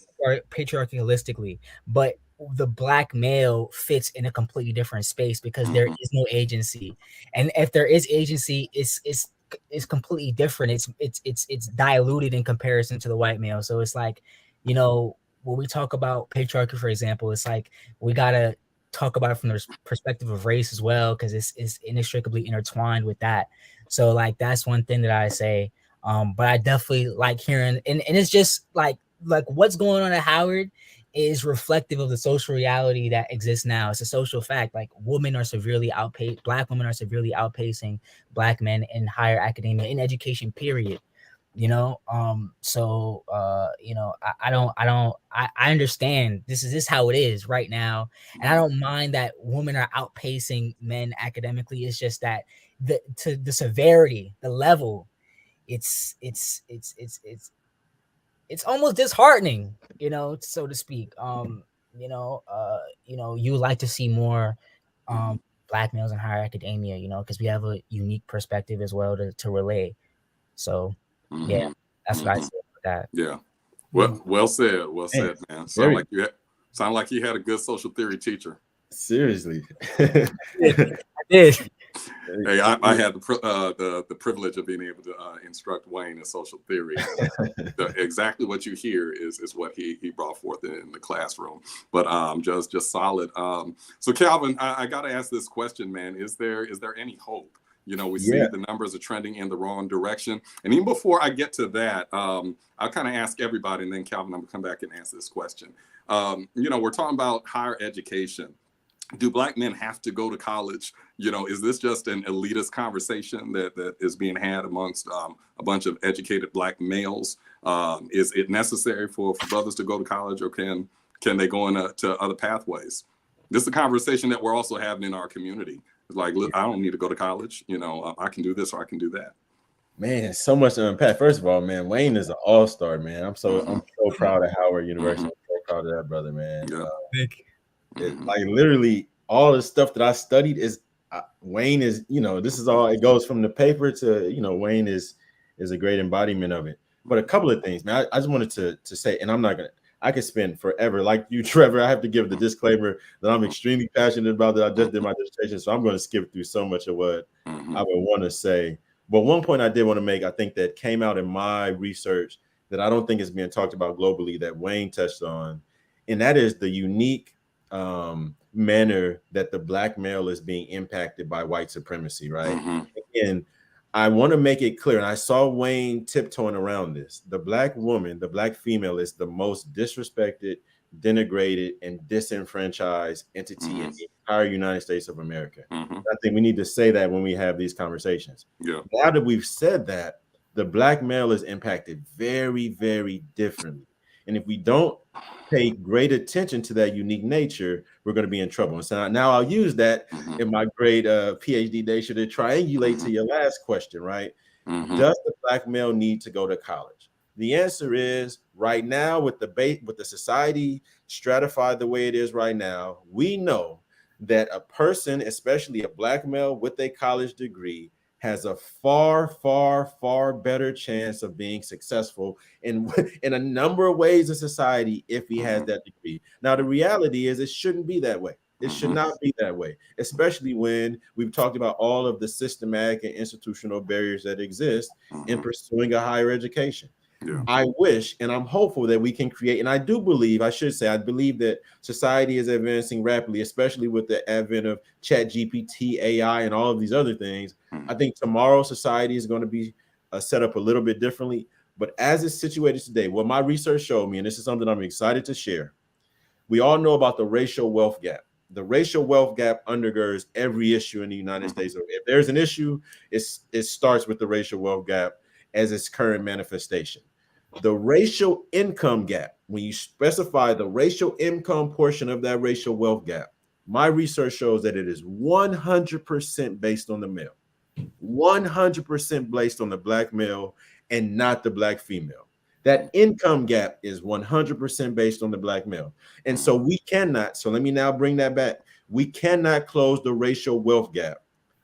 Speaker 4: patriarchy holistically, but the black male fits in a completely different space because there is no agency. And if there is agency, it's completely different. It's diluted in comparison to the white male. So it's like, when we talk about patriarchy, for example, it's like we gotta talk about it from the perspective of race as well, because it's inextricably intertwined with that. So like that's one thing that I say. But I definitely like hearing, and it's just like what's going on at Howard is reflective of the social reality that exists now. It's a social fact. Like, black women are severely outpacing black men in higher academia, in education, period. I understand this is how it is right now, and I don't mind that women are outpacing men academically. It's just that the severity, the level, it's almost disheartening, so to speak. You would like to see more Black males in higher academia, you know, because we have a unique perspective as well to relay. So yeah, that's what I say about that.
Speaker 2: Yeah. Well said. Well said, man. Sound like you had a good social theory teacher.
Speaker 3: Seriously.
Speaker 4: I did.
Speaker 2: Hey, I had the privilege of being able to instruct Wayne in social theory. Exactly what you hear is what he brought forth in the classroom. But just solid. So Calvin, I got to ask this question, man. Is there any hope? You know, we see the numbers are trending in the wrong direction. And even before I get to that, I'll kind of ask everybody, and then Calvin, I'm gonna come back and answer this question. You know, we're talking about higher education. Do Black men have to go to college? You know, is this just an elitist conversation that is being had amongst a bunch of educated Black males? Is it necessary for brothers to go to college, or can they go into other pathways? This is a conversation that we're also having in our community. It's like, look, I don't need to go to college. You know, I can do this or I can do that.
Speaker 3: Man, so much to unpack. First of all, man, Wayne is an all-star, man. I'm so proud of Howard University. I'm so proud of that brother, man. Like literally all the stuff that I studied is Wayne is, you know, this is all, it goes from the paper to, you know, Wayne is a great embodiment of it. But a couple of things, man, I just wanted to say, and I could spend forever like you, Trevor. I have to give the disclaimer that I'm extremely passionate about that. I just did my dissertation, so I'm going to skip through so much of what I would want to say. But one point I did want to make, I think that came out in my research that I don't think is being talked about globally that Wayne touched on, and that is the unique manner that the Black male is being impacted by white supremacy, right? And I want to make it clear, and I saw Wayne tiptoeing around this. The Black woman, the Black female is the most disrespected, denigrated, and disenfranchised entity in the entire United States of America. I think we need to say that when we have these conversations. Now that we've said that, the Black male is impacted very, very differently. And if we don't pay great attention to that unique nature, we're going to be in trouble. And so now I'll use that in my great PhD day to triangulate to your last question, right? Does the Black male need to go to college? The answer is right now, with the society stratified the way it is right now, we know that a person, especially a Black male with a college degree, has a far, far, far better chance of being successful in a number of ways in society if he has that degree. Now, the reality is it shouldn't be that way. It should not be that way, especially when we've talked about all of the systematic and institutional barriers that exist in pursuing a higher education. I wish, and I'm hopeful that we can create, and I believe that society is advancing rapidly, especially with the advent of ChatGPT, AI, and all of these other things. I think tomorrow's society is going to be set up a little bit differently. But as it's situated today, what my research showed me, and this is something I'm excited to share, we all know about the racial wealth gap. The racial wealth gap undergirds every issue in the United States. If there's an issue, it starts with the racial wealth gap as its current manifestation. The racial income gap, when you specify the racial income portion of that racial wealth gap, my research shows that it is 100% based on the male, 100% based on the Black male and not the Black female. That income gap is 100% based on the Black male. And so let me now bring that back. We cannot close the racial wealth gap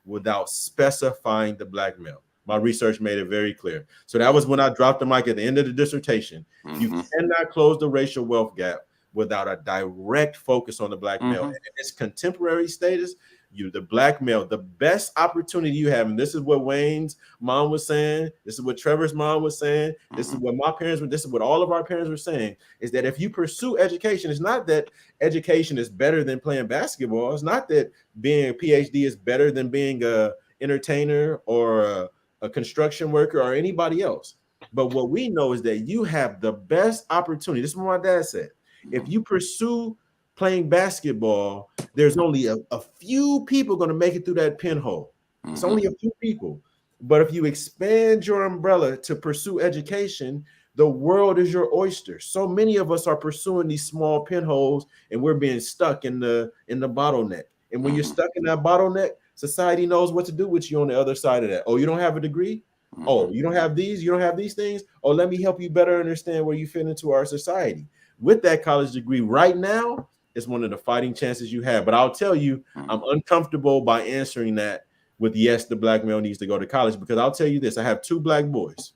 Speaker 3: without specifying the Black male. My research made it very clear. So that was when I dropped the mic at the end of the dissertation. You cannot close the racial wealth gap without a direct focus on the Black male. And in its contemporary status, the Black male, the best opportunity you have, and this is what Wayne's mom was saying, this is what Trevor's mom was saying, this is what my parents were, this is what all of our parents were saying, is that if you pursue education, it's not that education is better than playing basketball. It's not that being a PhD is better than being a entertainer or a construction worker or anybody else. But what we know is that you have the best opportunity. This is what my dad said. If you pursue playing basketball, there's only a few people going to make it through that pinhole. It's only a few people. But if you expand your umbrella to pursue education, the world is your oyster. So many of us are pursuing these small pinholes and we're being stuck in the bottleneck. And when you're stuck in that bottleneck, society knows what to do with you on the other side of that. Oh, you don't have a degree? Oh, you don't have these things? Oh, let me help you better understand where you fit into our society. With that college degree right now, It's one of the fighting chances you have. But I'll tell you, I'm uncomfortable by answering that with yes, the black male needs to go to college, because I'll tell you this: I have 2 black boys,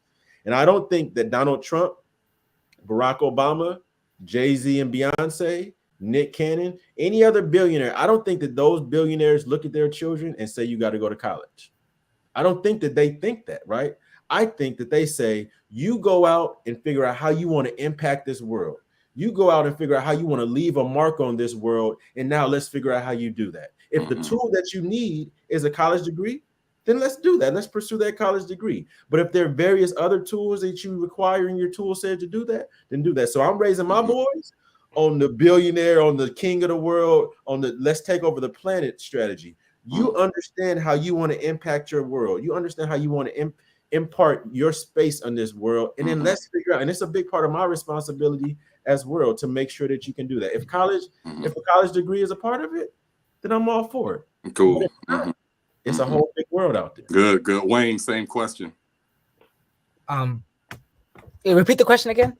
Speaker 3: and I don't think that Donald Trump, Barack Obama, Jay-Z and Beyonce, Nick Cannon, any other billionaire, I don't think that those billionaires look at their children and say, you got to go to college. I don't think that they think that, right? I think that they say, you go out and figure out how you want to impact this world. You go out and figure out how you want to leave a mark on this world. And now let's figure out how you do that. If the tool that you need is a college degree, then let's do that. Let's pursue that college degree. But if there are various other tools that you require in your tool set to do that, then do that. So I'm raising my boys on the billionaire, on the king of the world, on the let's take over the planet strategy. You understand how you want to impact your world. You understand how you want to impart your space on this world. And then let's figure out, and it's a big part of my responsibility as well to make sure that you can do that. If a college degree is a part of it, then I'm all for it.
Speaker 2: Cool.
Speaker 3: It's a whole big world out there.
Speaker 2: Good. Wayne, same question.
Speaker 4: Repeat the question again.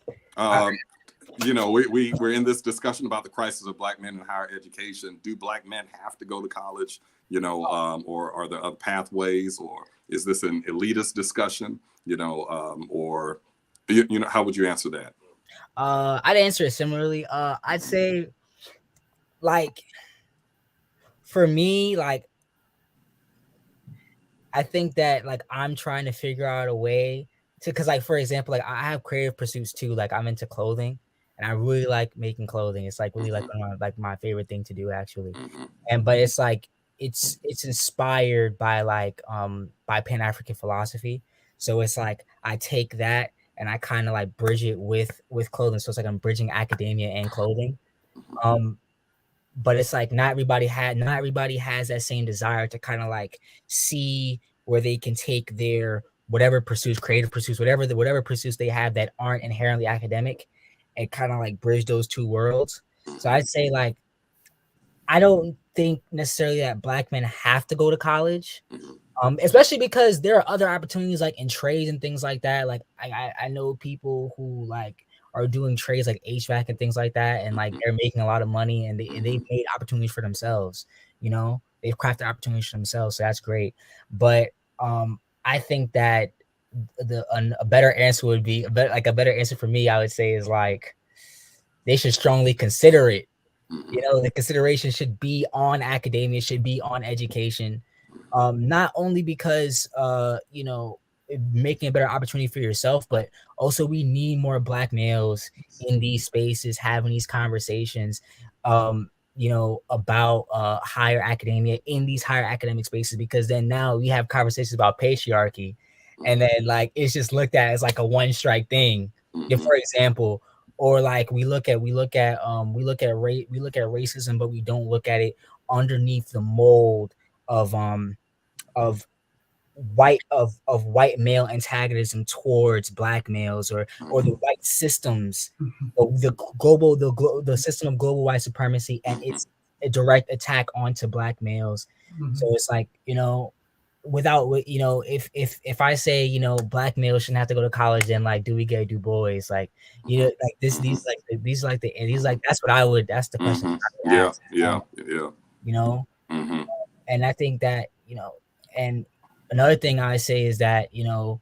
Speaker 2: You know, we're in this discussion about the crisis of black men in higher education. Do black men have to go to college? You know, or are there other pathways, or is this an elitist discussion? You know, or you know, how would you answer that?
Speaker 4: I'd answer it similarly. I'd say, like, for me, like, I think that, like, I'm trying to figure out a way to, because, like, for example, like, I have creative pursuits too. Like, I'm into clothing, and I really like making clothing. It's like really like my favorite thing to do, actually. But it's like it's inspired by by Pan-African philosophy. So it's like I take that and I kind of like bridge it with clothing. So it's like I'm bridging academia and clothing. But it's like not everybody has that same desire to kind of like see where they can take their whatever pursuits, creative pursuits, whatever pursuits they have that aren't inherently academic, and kind of like bridge those two worlds. So I'd say, like, I don't think necessarily that black men have to go to college, especially because there are other opportunities like in trades and things like that. Like I know people who like are doing trades like HVAC and things like that, and like they're making a lot of money, and they've made opportunities for themselves. You know, they've crafted opportunities for themselves, so that's great. But I think that a better answer would be a better answer for me, I would say, is like they should strongly consider it. You know, the consideration should be on academia, should be on education, not only because you know, making a better opportunity for yourself, but also we need more black males in these spaces having these conversations, you know, about higher academia in these higher academic spaces, because then now we have conversations about patriarchy, and then like it's just looked at as like a one strike thing. If, for example, or like we look at racism, but we don't look at it underneath the mold of white male antagonism towards black males, or the white systems, the system of global white supremacy, and it's a direct attack onto black males. So it's like, you know, you know, if I say, you know, black males shouldn't have to go to college, then like, do we get Du Bois? Like, you know, like that's what I would, that's the question I would ask.
Speaker 2: Yeah.
Speaker 4: You know, and I think that, you know, and another thing I say is that, you know,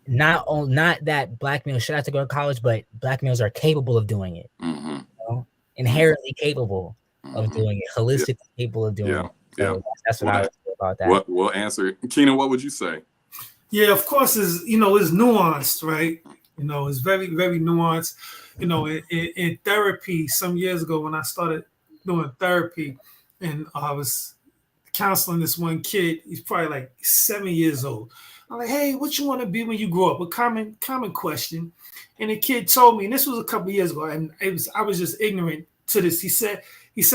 Speaker 4: not that black males should have to go to college, but black males are capable of doing it. You know? Inherently capable of doing it, holistically capable of doing it. So that's what I would say about that.
Speaker 2: We'll answer. Keenan, what would you say?
Speaker 1: Yeah, of course, it's nuanced, right? You know, it's very, very nuanced. You know, in therapy, some years ago when I started doing therapy, and I was counseling this one kid, he's probably like 7 years old. I'm like, hey, what you want to be when you grow up? A common question. And the kid told me, and this was a couple of years ago, and I was just ignorant to this. He said,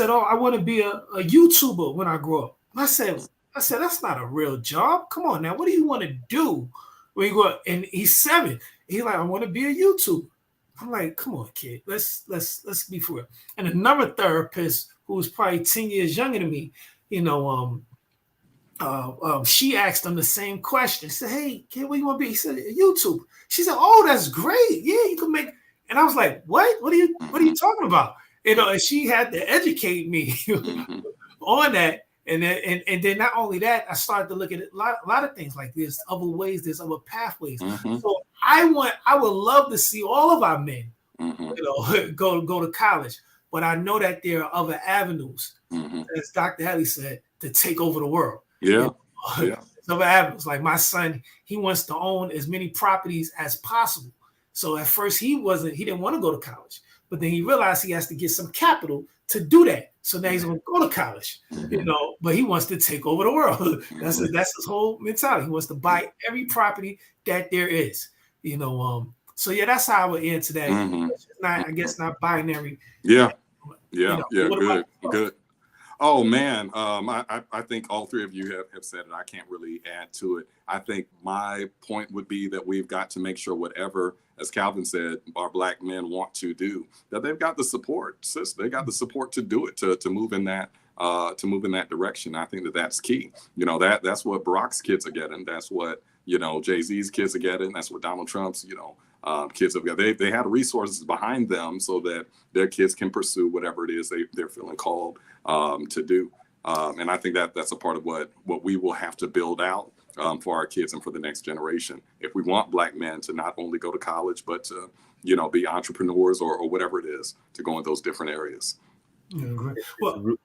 Speaker 1: oh, I want to be a YouTuber when I grow up. And I said, that's not a real job. Come on now, what do you want to do when you grow up? And he's 7. He's like, I want to be a YouTuber. I'm like, come on, kid, let's be for real. And another therapist who was probably 10 years younger than me, you know, she asked him the same question. She said, hey, kid, what do you want to be? He said, a YouTuber. She said, oh, that's great. Yeah, you can make. And I was like, what? What are you talking about? and she had to educate me on that. And then not only that, I started to look at a lot of things like there's other ways, there's other pathways. So I would love to see all of our men, go to college, but I know that there are other avenues, as Dr. Helly said, to take over the world.
Speaker 2: Yeah.
Speaker 1: Other avenues. Like my son, he wants to own as many properties as possible. So at first he didn't want to go to college, but then he realized he has to get some capital to do that. So now he's going to go to college, but he wants to take over the world. That's his whole mentality. He wants to buy every property that there is, So yeah, that's how I would answer that. It's not, I guess, not binary.
Speaker 2: Yeah. Good. Oh man, I think all three of you have said it. I can't really add to it. I think my point would be that we've got to make sure whatever, as Calvin said, our Black men want to do, that they've got the support. They got the support to do it, to move in that direction. I think that's key. That's what Barack's kids are getting. That's what Jay-Z's kids are getting. That's what Donald Trump's kids have got. They had resources behind them so that their kids can pursue whatever it is they're feeling called to do. And I think that's a part of what we will have to build out for our kids and for the next generation. If we want Black men to not only go to college, but to, be entrepreneurs or whatever it is, to go in those different areas.
Speaker 1: Yeah, great. Well,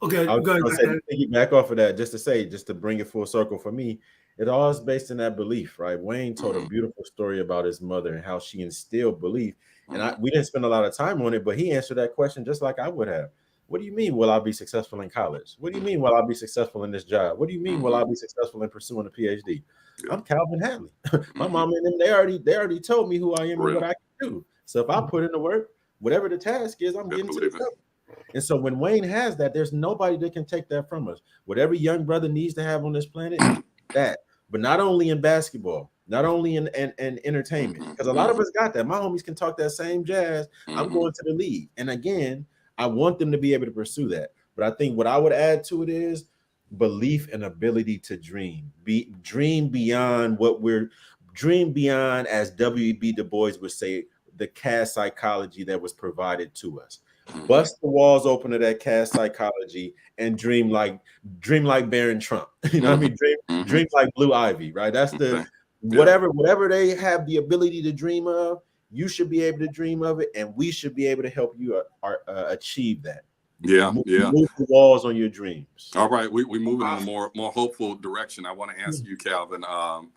Speaker 1: okay,
Speaker 3: I was
Speaker 1: go
Speaker 3: going to piggyback off of that, just to bring it full circle for me. It all is based in that belief, right? Wayne told a beautiful story about his mother and how she instilled belief. And we didn't spend a lot of time on it, but he answered that question just like I would have. What do you mean, will I be successful in college? What do you mean, will I be successful in this job? What do you mean, will I be successful in pursuing a PhD? I'm Calvin Hadley. My mom and them, they already told me who I am and what I can do. So if I put in the work, whatever the task is, I'm getting to the top. And so when Wayne has that, there's nobody that can take that from us. Whatever young brother needs to have on this planet, that. But not only in basketball, not only in entertainment, because a lot of us got that. My homies can talk that same jazz. I'm going to the league. And again, I want them to be able to pursue that. But I think what I would add to it is belief and ability to dream. Dream beyond, as W.E.B. Du Bois would say, the caste psychology that was provided to us. Bust the walls open to that caste psychology and dream like Barron Trump. You know what I mean? Dream like Blue Ivy, right? That's the whatever they have the ability to dream of, you should be able to dream of it, and we should be able to help you achieve that. Move the walls on your dreams.
Speaker 2: All right, we move in a more hopeful direction. I want to ask you, Calvin.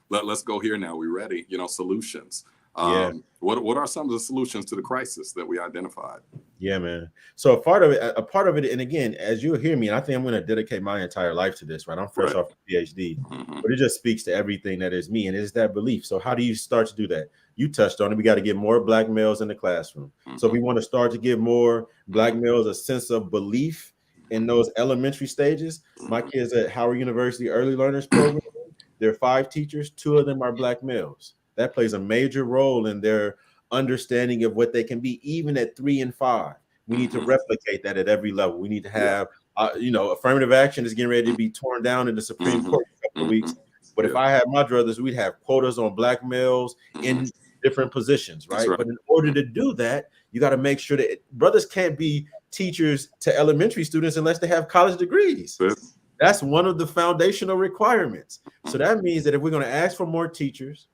Speaker 2: Let's go here now. We ready? Solutions. What are some of the solutions to the crisis that we identified?
Speaker 3: Yeah, man. So a part of it, and again, as you'll hear me, and I think I'm going to dedicate my entire life to this, right? I'm fresh off a PhD, but it just speaks to everything that is me, and it's that belief. So how do you start to do that? You touched on it. We got to get more Black males in the classroom. So we want to start to give more Black males a sense of belief in those elementary stages. My kids at Howard University Early Learners Program, there are 5 teachers, 2 of them are Black males. That plays a major role in their understanding of what they can be, even at 3 and 5. We need to replicate that at every level. We need to have, affirmative action is getting ready to be torn down in the Supreme Court in a couple of weeks. But if I had my druthers, we'd have quotas on Black males in different positions, right? But in order to do that, you got to make sure that brothers can't be teachers to elementary students unless they have college degrees. That's one of the foundational requirements. So that means that if we're going to ask for more teachers,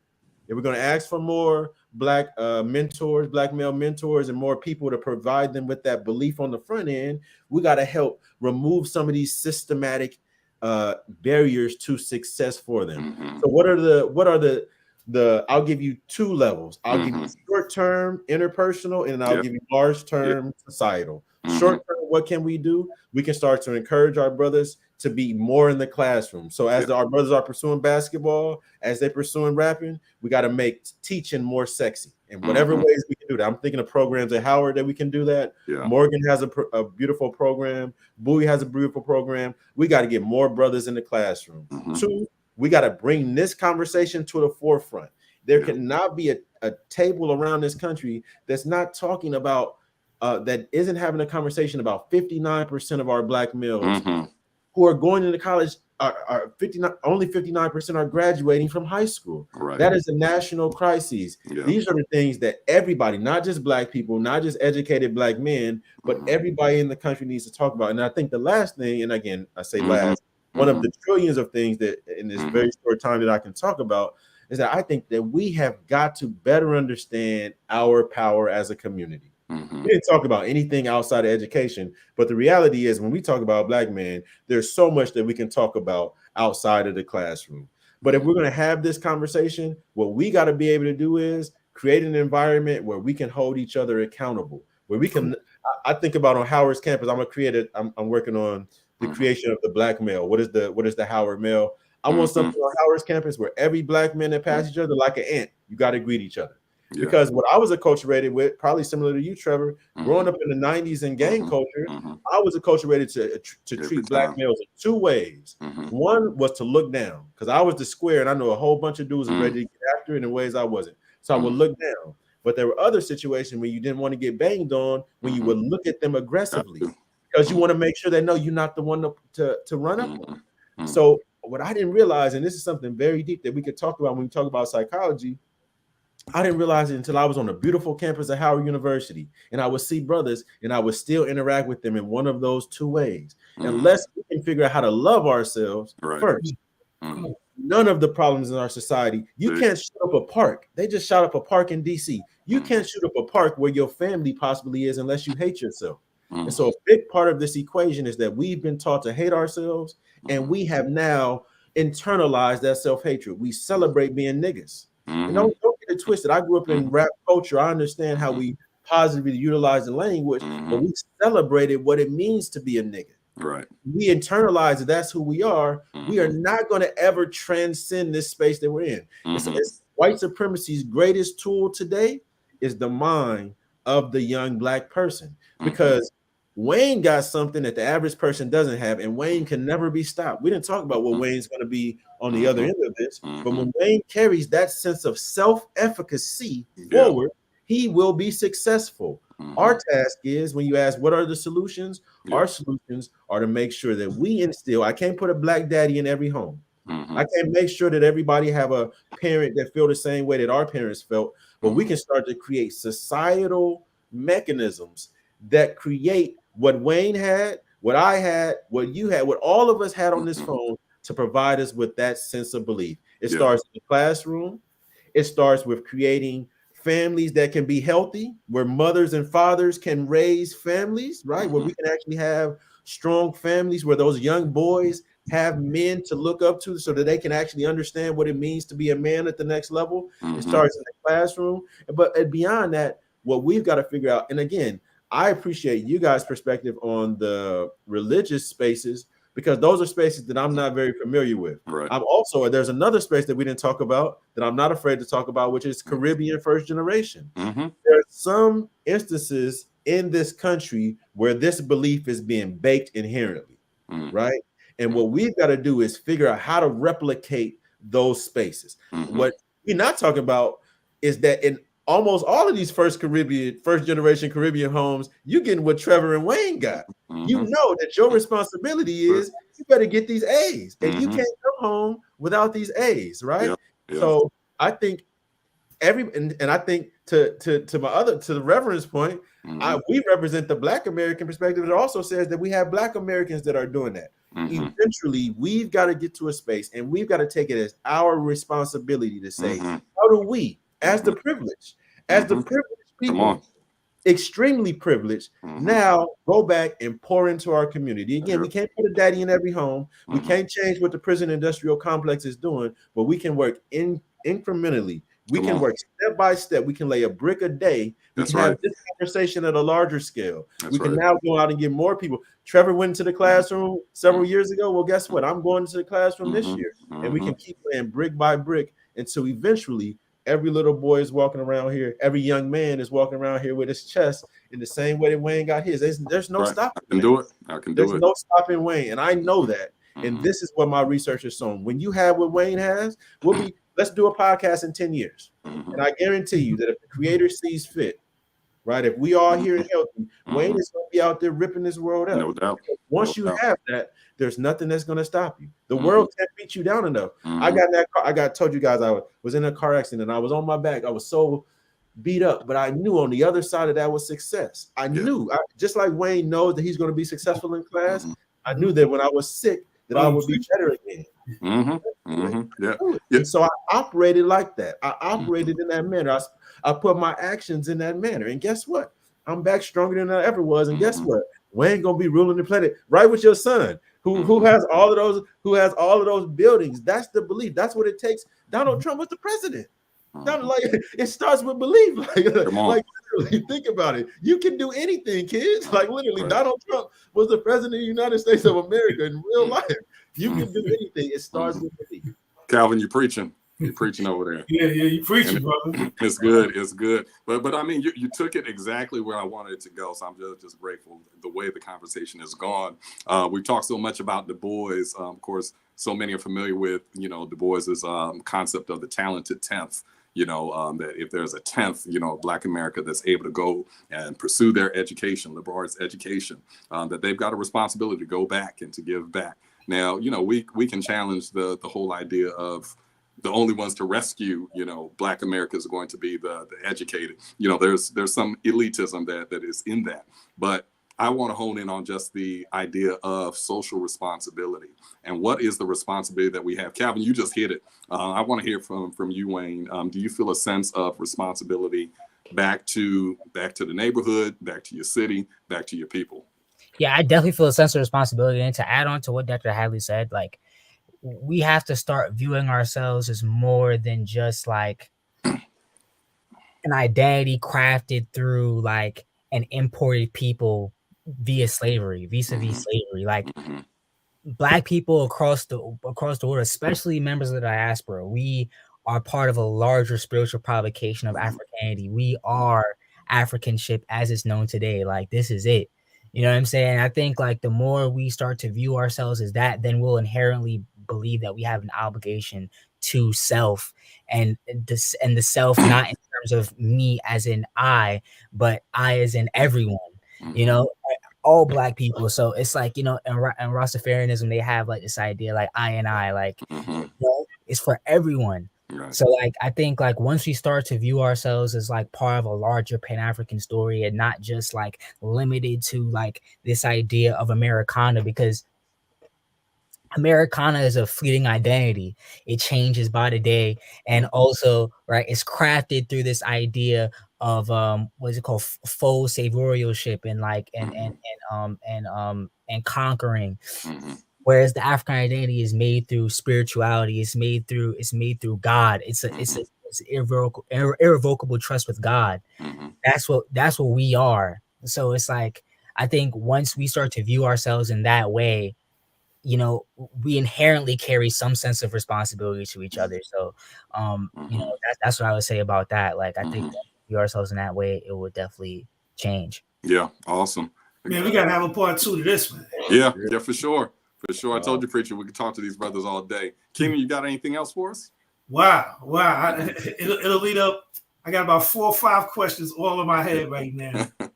Speaker 3: if we're going to ask for more Black mentors, Black male mentors, and more people to provide them with that belief on the front end, we got to help remove some of these systematic barriers to success for them. So what are the I'll give you 2 levels. I'll give you short-term interpersonal, and I'll give you large-term societal. Short-term, what can we do? We can start to encourage our brothers to be more in the classroom. So as our brothers are pursuing basketball, as they're pursuing rapping, we got to make teaching more sexy in whatever ways we can do that. I'm thinking of programs at Howard that we can do that. Morgan has a beautiful program. Bowie has a beautiful program. We got to get more brothers in the classroom. 2, we got to bring this conversation to the forefront. There cannot be a table around this country that's not talking about, that isn't having a conversation about 59% of our Black males who are going into college are 59, only 59% are graduating from high school.
Speaker 2: Right.
Speaker 3: That is a national crisis.
Speaker 2: Yeah.
Speaker 3: These are the things that everybody, not just Black people, not just educated Black men, but everybody in the country needs to talk about. And I think the last thing, and again, I say last, one of the trillions of things that in this very short time that I can talk about is that I think that we have got to better understand our power as a community. We didn't talk about anything outside of education, but the reality is when we talk about Black men, there's so much that we can talk about outside of the classroom. But if we're going to have this conversation, what we got to be able to do is create an environment where we can hold each other accountable, where we can, I think about on Howard's campus, I'm working on the creation of the Black male. What is the Howard male? I want something on Howard's campus where every Black man that passes each other like an ant, you got to greet each other. Yeah. Because what I was acculturated with, probably similar to you, Trevor, growing up in the 90s in gang culture, I was acculturated to treat Black males in two ways. One was to look down, because I was the square, and I know a whole bunch of dudes were ready to get after it in ways I wasn't. So I would look down. But there were other situations where you didn't want to get banged on, when you would look at them aggressively, because you want to make sure they know you're not the one to run up on. So what I didn't realize, and this is something very deep that we could talk about when we talk about psychology, I didn't realize it until I was on a beautiful campus at Howard University, and I would see brothers, and I would still interact with them in one of those two ways. Unless we can figure out how to love ourselves first. None of the problems in our society, you can't shoot up a park. They just shot up a park in DC. You can't shoot up a park where your family possibly is unless you hate yourself. And so a big part of this equation is that we've been taught to hate ourselves, and we have now internalized that self-hatred. We celebrate being niggas. And don't get it twisted. I grew up in rap culture. I understand how we positively utilize the language, but we celebrated what it means to be a nigga.
Speaker 2: Right.
Speaker 3: We internalize that that's who we are. We are not going to ever transcend this space that we're in. It's white supremacy's greatest tool today is the mind of the young Black person, because Wayne got something that the average person doesn't have, and Wayne can never be stopped. We didn't talk about what Wayne's going to be on the other end of this, but when Wayne carries that sense of self-efficacy forward, he will be successful. Our task is, when you ask what are the solutions, our solutions are to make sure that we instill. I can't put a Black daddy in every home. I can't make sure that everybody have a parent that feel the same way that our parents felt, but we can start to create societal mechanisms that create what Wayne had, what I had, what you had, what all of us had on this phone to provide us with that sense of belief. It starts in the classroom. It starts with creating families that can be healthy, where mothers and fathers can raise families, right? Where we can actually have strong families, where those young boys have men to look up to so that they can actually understand what it means to be a man at the next level. It starts in the classroom. But beyond that, what we've got to figure out, and again, I appreciate you guys' perspective on the religious spaces, because those are spaces that I'm not very familiar with.
Speaker 2: Right.
Speaker 3: I'm also, there's another space that we didn't talk about that I'm not afraid to talk about, which is Caribbean first generation. There are some instances in this country where this belief is being baked inherently, right? And what we've got to do is figure out how to replicate those spaces. What we're not talking about is that in almost all of these first generation Caribbean homes, you're getting what Trevor and Wayne got. You know that your responsibility is you better get these A's, and you can't come home without these A's, right? So I think and I think to the Reverend's point, we represent the Black American perspective. It also says that we have Black Americans that are doing that. Eventually, we've got to get to a space, and we've got to take it as our responsibility to say, how do we, as the privileged people, extremely privileged, now go back and pour into our community. Again, we can't put a daddy in every home. We can't change what the prison industrial complex is doing, but we can work incrementally. We can work step by step. We can lay a brick a day. We can have this conversation at a larger scale. We can now go out and get more people. Trevor went into the classroom several years ago. Well, guess what? I'm going to the classroom this year. And we can keep laying brick by brick until eventually every little boy is walking around here. Every young man is walking around here with his chest in the same way that Wayne got his. There's no stopping.
Speaker 2: I can do it. I can do it.
Speaker 3: There's no stopping Wayne. And I know that. And this is what my research has shown. When you have what Wayne has, let's do a podcast in 10 years. And I guarantee you that if the creator sees fit, right? If we all here and healthy, Wayne is going to be out there ripping this world up.
Speaker 2: No doubt.
Speaker 3: Once you have that, there's nothing that's going to stop you. The world can't beat you down enough. I got in that car. Told you guys I was in a car accident. I was on my back. I was so beat up, but I knew on the other side of that was success. I knew, just like Wayne knows that he's going to be successful in class. I knew that when I was sick, that I would be better again. And so I operated like that. I operated in that manner. I put my actions in that manner. And guess what? I'm back stronger than I ever was. And guess what? Wayne gonna be ruling the planet right with your son, who has all of those buildings. That's the belief. That's what it takes. Donald Trump was the president. Like it starts with belief. Like literally, think about it. You can do anything, kids. Like literally, Donald Trump was the president of the United States of America in real life. You can do anything. It starts with belief.
Speaker 2: Calvin, you're preaching. You're preaching over there.
Speaker 1: Yeah, you're preaching, brother.
Speaker 2: It's good. It's good. But I mean, you took it exactly where I wanted it to go. So I'm just grateful the way the conversation has gone. We've talked so much about Du Bois. Of course, so many are familiar with, Du Bois's concept of the talented 10th. That if there's a 10th, Black America that's able to go and pursue their education, liberal arts education, that they've got a responsibility to go back and to give back. Now, we can challenge the whole idea of the only ones to rescue, Black America is going to be the educated. There's some elitism that is in that. But I want to hone in on just the idea of social responsibility. And what is the responsibility that we have? Calvin, you just hit it. I want to hear from you, Wayne. Do you feel a sense of responsibility back to the neighborhood, back to your city, back to your people?
Speaker 4: Yeah, I definitely feel a sense of responsibility. And to add on to what Dr. Hadley said, like, we have to start viewing ourselves as more than just like an identity crafted through like an imported people via slavery, vis-a-vis slavery. Like Black people across the world, especially members of the diaspora, we are part of a larger spiritual provocation of Africanity. We are Africanship as it's known today. Like, this is it. You know what I'm saying? I think like the more we start to view ourselves as that, then we'll inherently believe that we have an obligation to self, and the self not in terms of me as in I, but I as in everyone. All Black people. So it's like, in Rastafarianism, they have like this idea like I and I, like it's for everyone. Right. So like I think like once we start to view ourselves as like part of a larger Pan-African story and not just like limited to like this idea of Americana, because Americana is a fleeting identity. It changes by the day. And also, right, it's crafted through this idea of what is it called? Faux saviorship and like and conquering. Whereas the African identity is made through spirituality. It's made through God. It's irrevocable trust with God. That's what we are. So it's like, I think once we start to view ourselves in that way, we inherently carry some sense of responsibility to each other. So, that's what I would say about that. Like, I think that if we view ourselves in that way, it would definitely change.
Speaker 2: Yeah. Awesome.
Speaker 1: Man, we got to have a part 2 to this one.
Speaker 2: Yeah, for sure. For sure. I told you, preacher, we could talk to these brothers all day. Keenan, you got anything else for us?
Speaker 1: Wow. It'll lead up. I got about 4 or 5 questions all in my head right now. But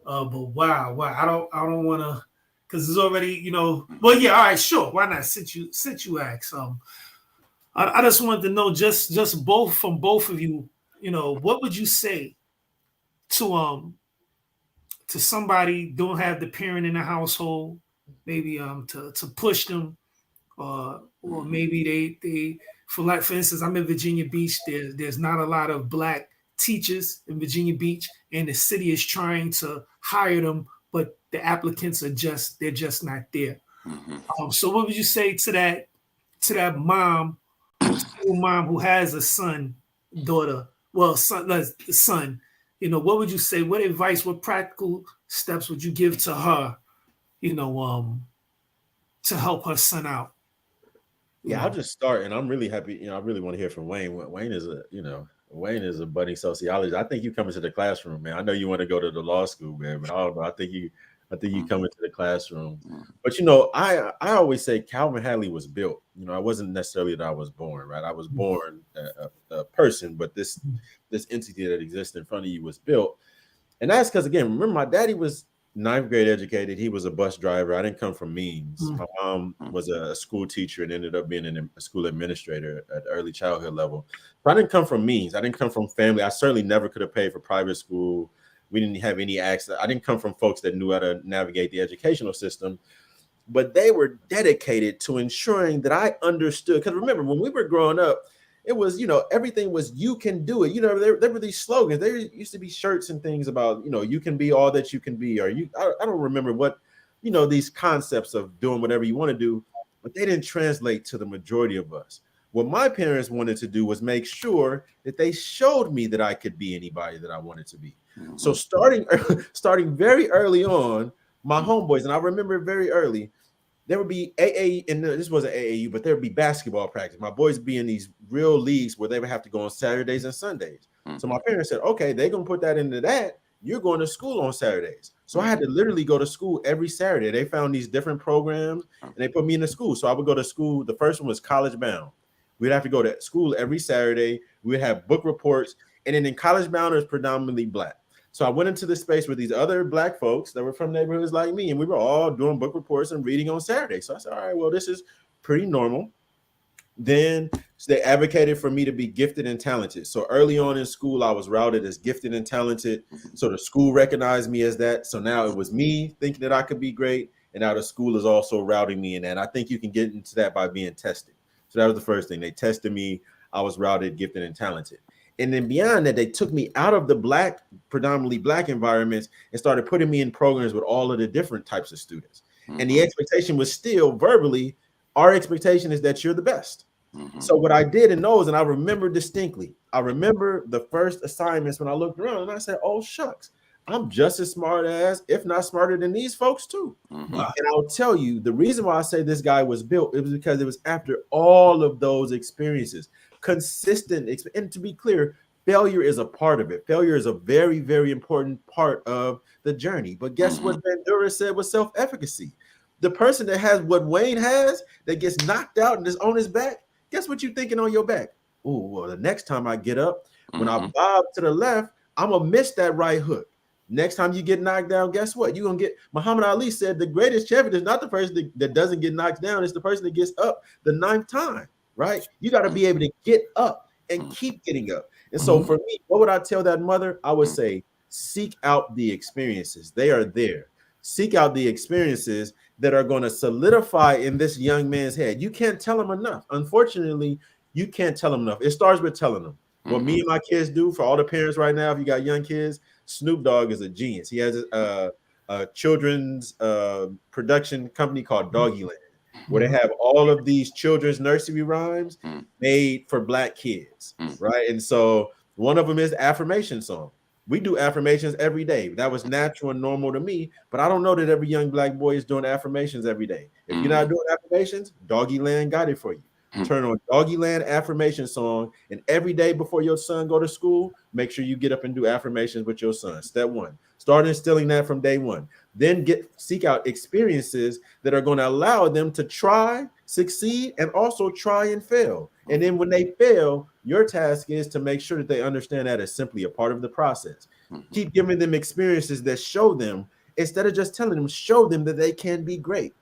Speaker 1: wow. I don't want to, because it's already, well, yeah, all right, sure. Why not? Since you asked, I just wanted to know just from both of you, what would you say to somebody don't have the parent in the household, maybe to push them, or maybe they for instance, I'm in Virginia Beach. There's not a lot of Black teachers in Virginia Beach, and the city is trying to hire them, but the applicants they're just not there. So what would you say to that mom who has a daughter, son? What would you say? What advice? What practical steps would you give to her? To help her son out.
Speaker 3: Yeah, I'll just start, and I'm really happy. I really want to hear from Wayne. Wayne is a budding sociologist. I think you come into the classroom, man. I know you want to go to the law school, man, but I don't know. I think until you come into the classroom.
Speaker 2: Mm-hmm.
Speaker 3: But you know, I always say Calvin Hadley was built. You know, I wasn't necessarily that I was born, right? I was born a person, but this entity that exists in front of you was built. And that's because, again, remember, my daddy was ninth grade educated. He was a bus driver. I didn't come from means. My mom was a school teacher and ended up being a school administrator at early childhood level. But I didn't come from means. I didn't come from family. I certainly never could have paid for private school. We didn't have any access. I didn't come from folks that knew how to navigate the educational system, but they were dedicated to ensuring that I understood. Because remember, when we were growing up, it was, you know, everything was you can do it. You know, there were these slogans. There used to be shirts and things about, you know, you can be all that you can be, or I don't remember what, you know, these concepts of doing whatever you want to do, but they didn't translate to the majority of us. What my parents wanted to do was make sure that they showed me that I could be anybody that I wanted to be. So starting very early on, my homeboys, and I remember very early, there would be AA, and this wasn't AAU, but there would be basketball practice. My boys would be in these real leagues where they would have to go on Saturdays and Sundays. So my parents said, okay, they're going to put that into that. You're going to school on Saturdays. So I had to literally go to school every Saturday. They found these different programs and they put me in the school. So I would go to school. The first one was college bound. We'd have to go to school every Saturday. We'd have book reports. And then in college bound, it was predominantly Black. So I went into the space with these other Black folks that were from neighborhoods like me, and we were all doing book reports and reading on Saturday. So I said, all right, well, this is pretty normal. Then they advocated for me to be gifted and talented. So early on in school, I was routed as gifted and talented. So the school recognized me as that. So now it was me thinking that I could be great. And now the school is also routing me in that. I think you can get into that by being tested. So that was the first thing. They tested me. I was routed, gifted, and talented. And then beyond that, they took me out of the predominantly Black environments and started putting me in programs with all of the different types of students. And the expectation was still verbally, our expectation is that you're the best. So what I did in those, and I remember distinctly, I remember the first assignments when I looked around and I said, oh, shucks, I'm just as smart as, if not smarter than these folks too. And I'll tell you, the reason why I say this guy was built, it was because it was after all of those experiences. Consistent, and to be clear, failure is a part of it. Failure is a very, very important part of the journey. But guess what Bandura said was self-efficacy. The person that has what Wayne has, that gets knocked out and is on his back, guess what you're thinking on your back? Oh, well, the next time I get up, when I bob to the left, I'm going to miss that right hook. Next time you get knocked down, guess what? You're going to get, Muhammad Ali said, the greatest champion is not the person that doesn't get knocked down. It's the person that gets up the 9th time. Right? You got to be able to get up and keep getting up. And so for me, what would I tell that mother? I would say, seek out the experiences. They are there. Seek out the experiences that are going to solidify in this young man's head. You can't tell him enough. Unfortunately, you can't tell him enough. It starts with telling them. What me and my kids do, for all the parents right now, if you got young kids, Snoop Dogg is a genius. He has a children's production company called Doggyland, where they have all of these children's nursery rhymes made for Black kids, right? And so one of them is affirmation song. We do affirmations every day. That was natural and normal to me, but I don't know that every young Black boy is doing affirmations every day. If you're not doing affirmations, Doggyland got it for you. Turn on Doggyland affirmation song, and every day before your son go to school, make sure you get up and do affirmations with your son. Step one, start instilling that from day one. Then seek out experiences that are going to allow them to try, succeed, and also try and fail. And then when they fail, your task is to make sure that they understand that as simply a part of the process. Keep giving them experiences that show them, instead of just telling them, show them that they can be great.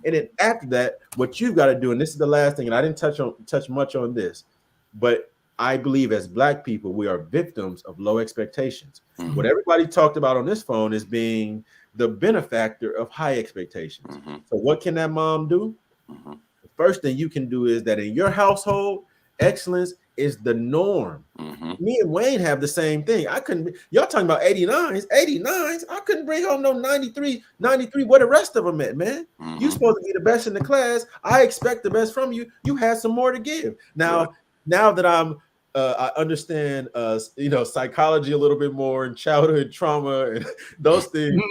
Speaker 3: And then after that, what you've got to do, and this is the last thing, and I didn't touch much on this, but I believe as Black people, we are victims of low expectations. What everybody talked about on this phone is being the benefactor of high expectations. So what can that mom do? The first thing you can do is that in your household, excellence is the norm. Me and Wayne have the same thing. Y'all talking about 89s, I couldn't bring home no 93, where the rest of them at, man? You supposed to be the best in the class. I expect the best from you. You had some more to give. Now that I understand, psychology a little bit more and childhood trauma and those things,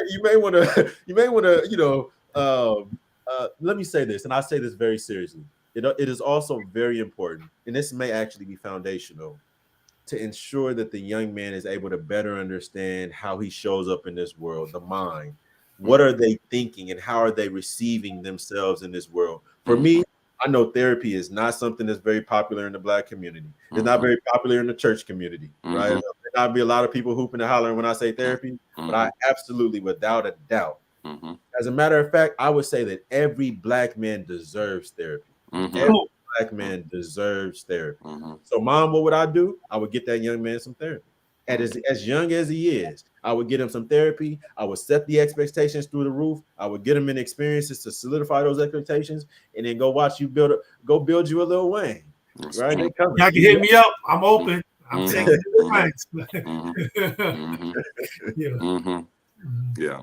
Speaker 3: you may want to, let me say this, and I say this very seriously. It is also very important, and this may actually be foundational, to ensure that the young man is able to better understand how he shows up in this world, the mind. What are they thinking and how are they receiving themselves in this world? For me, I know therapy is not something that's very popular in the Black community. It's not very popular in the church community, right? There might be a lot of people hooping and hollering when I say therapy, but I absolutely, without a doubt, as a matter of fact, I would say that every Black man deserves therapy. Every Black man deserves therapy. So, Mom, what would I do? I would get that young man some therapy. And as young as he is, I would get him some therapy. I would set the expectations through the roof. I would get him in experiences to solidify those expectations, and then go watch you build you a Lil Wayne. Right? They coming.
Speaker 1: Y'all can hit me up. I'm open. I'm taking clients.
Speaker 2: Yeah.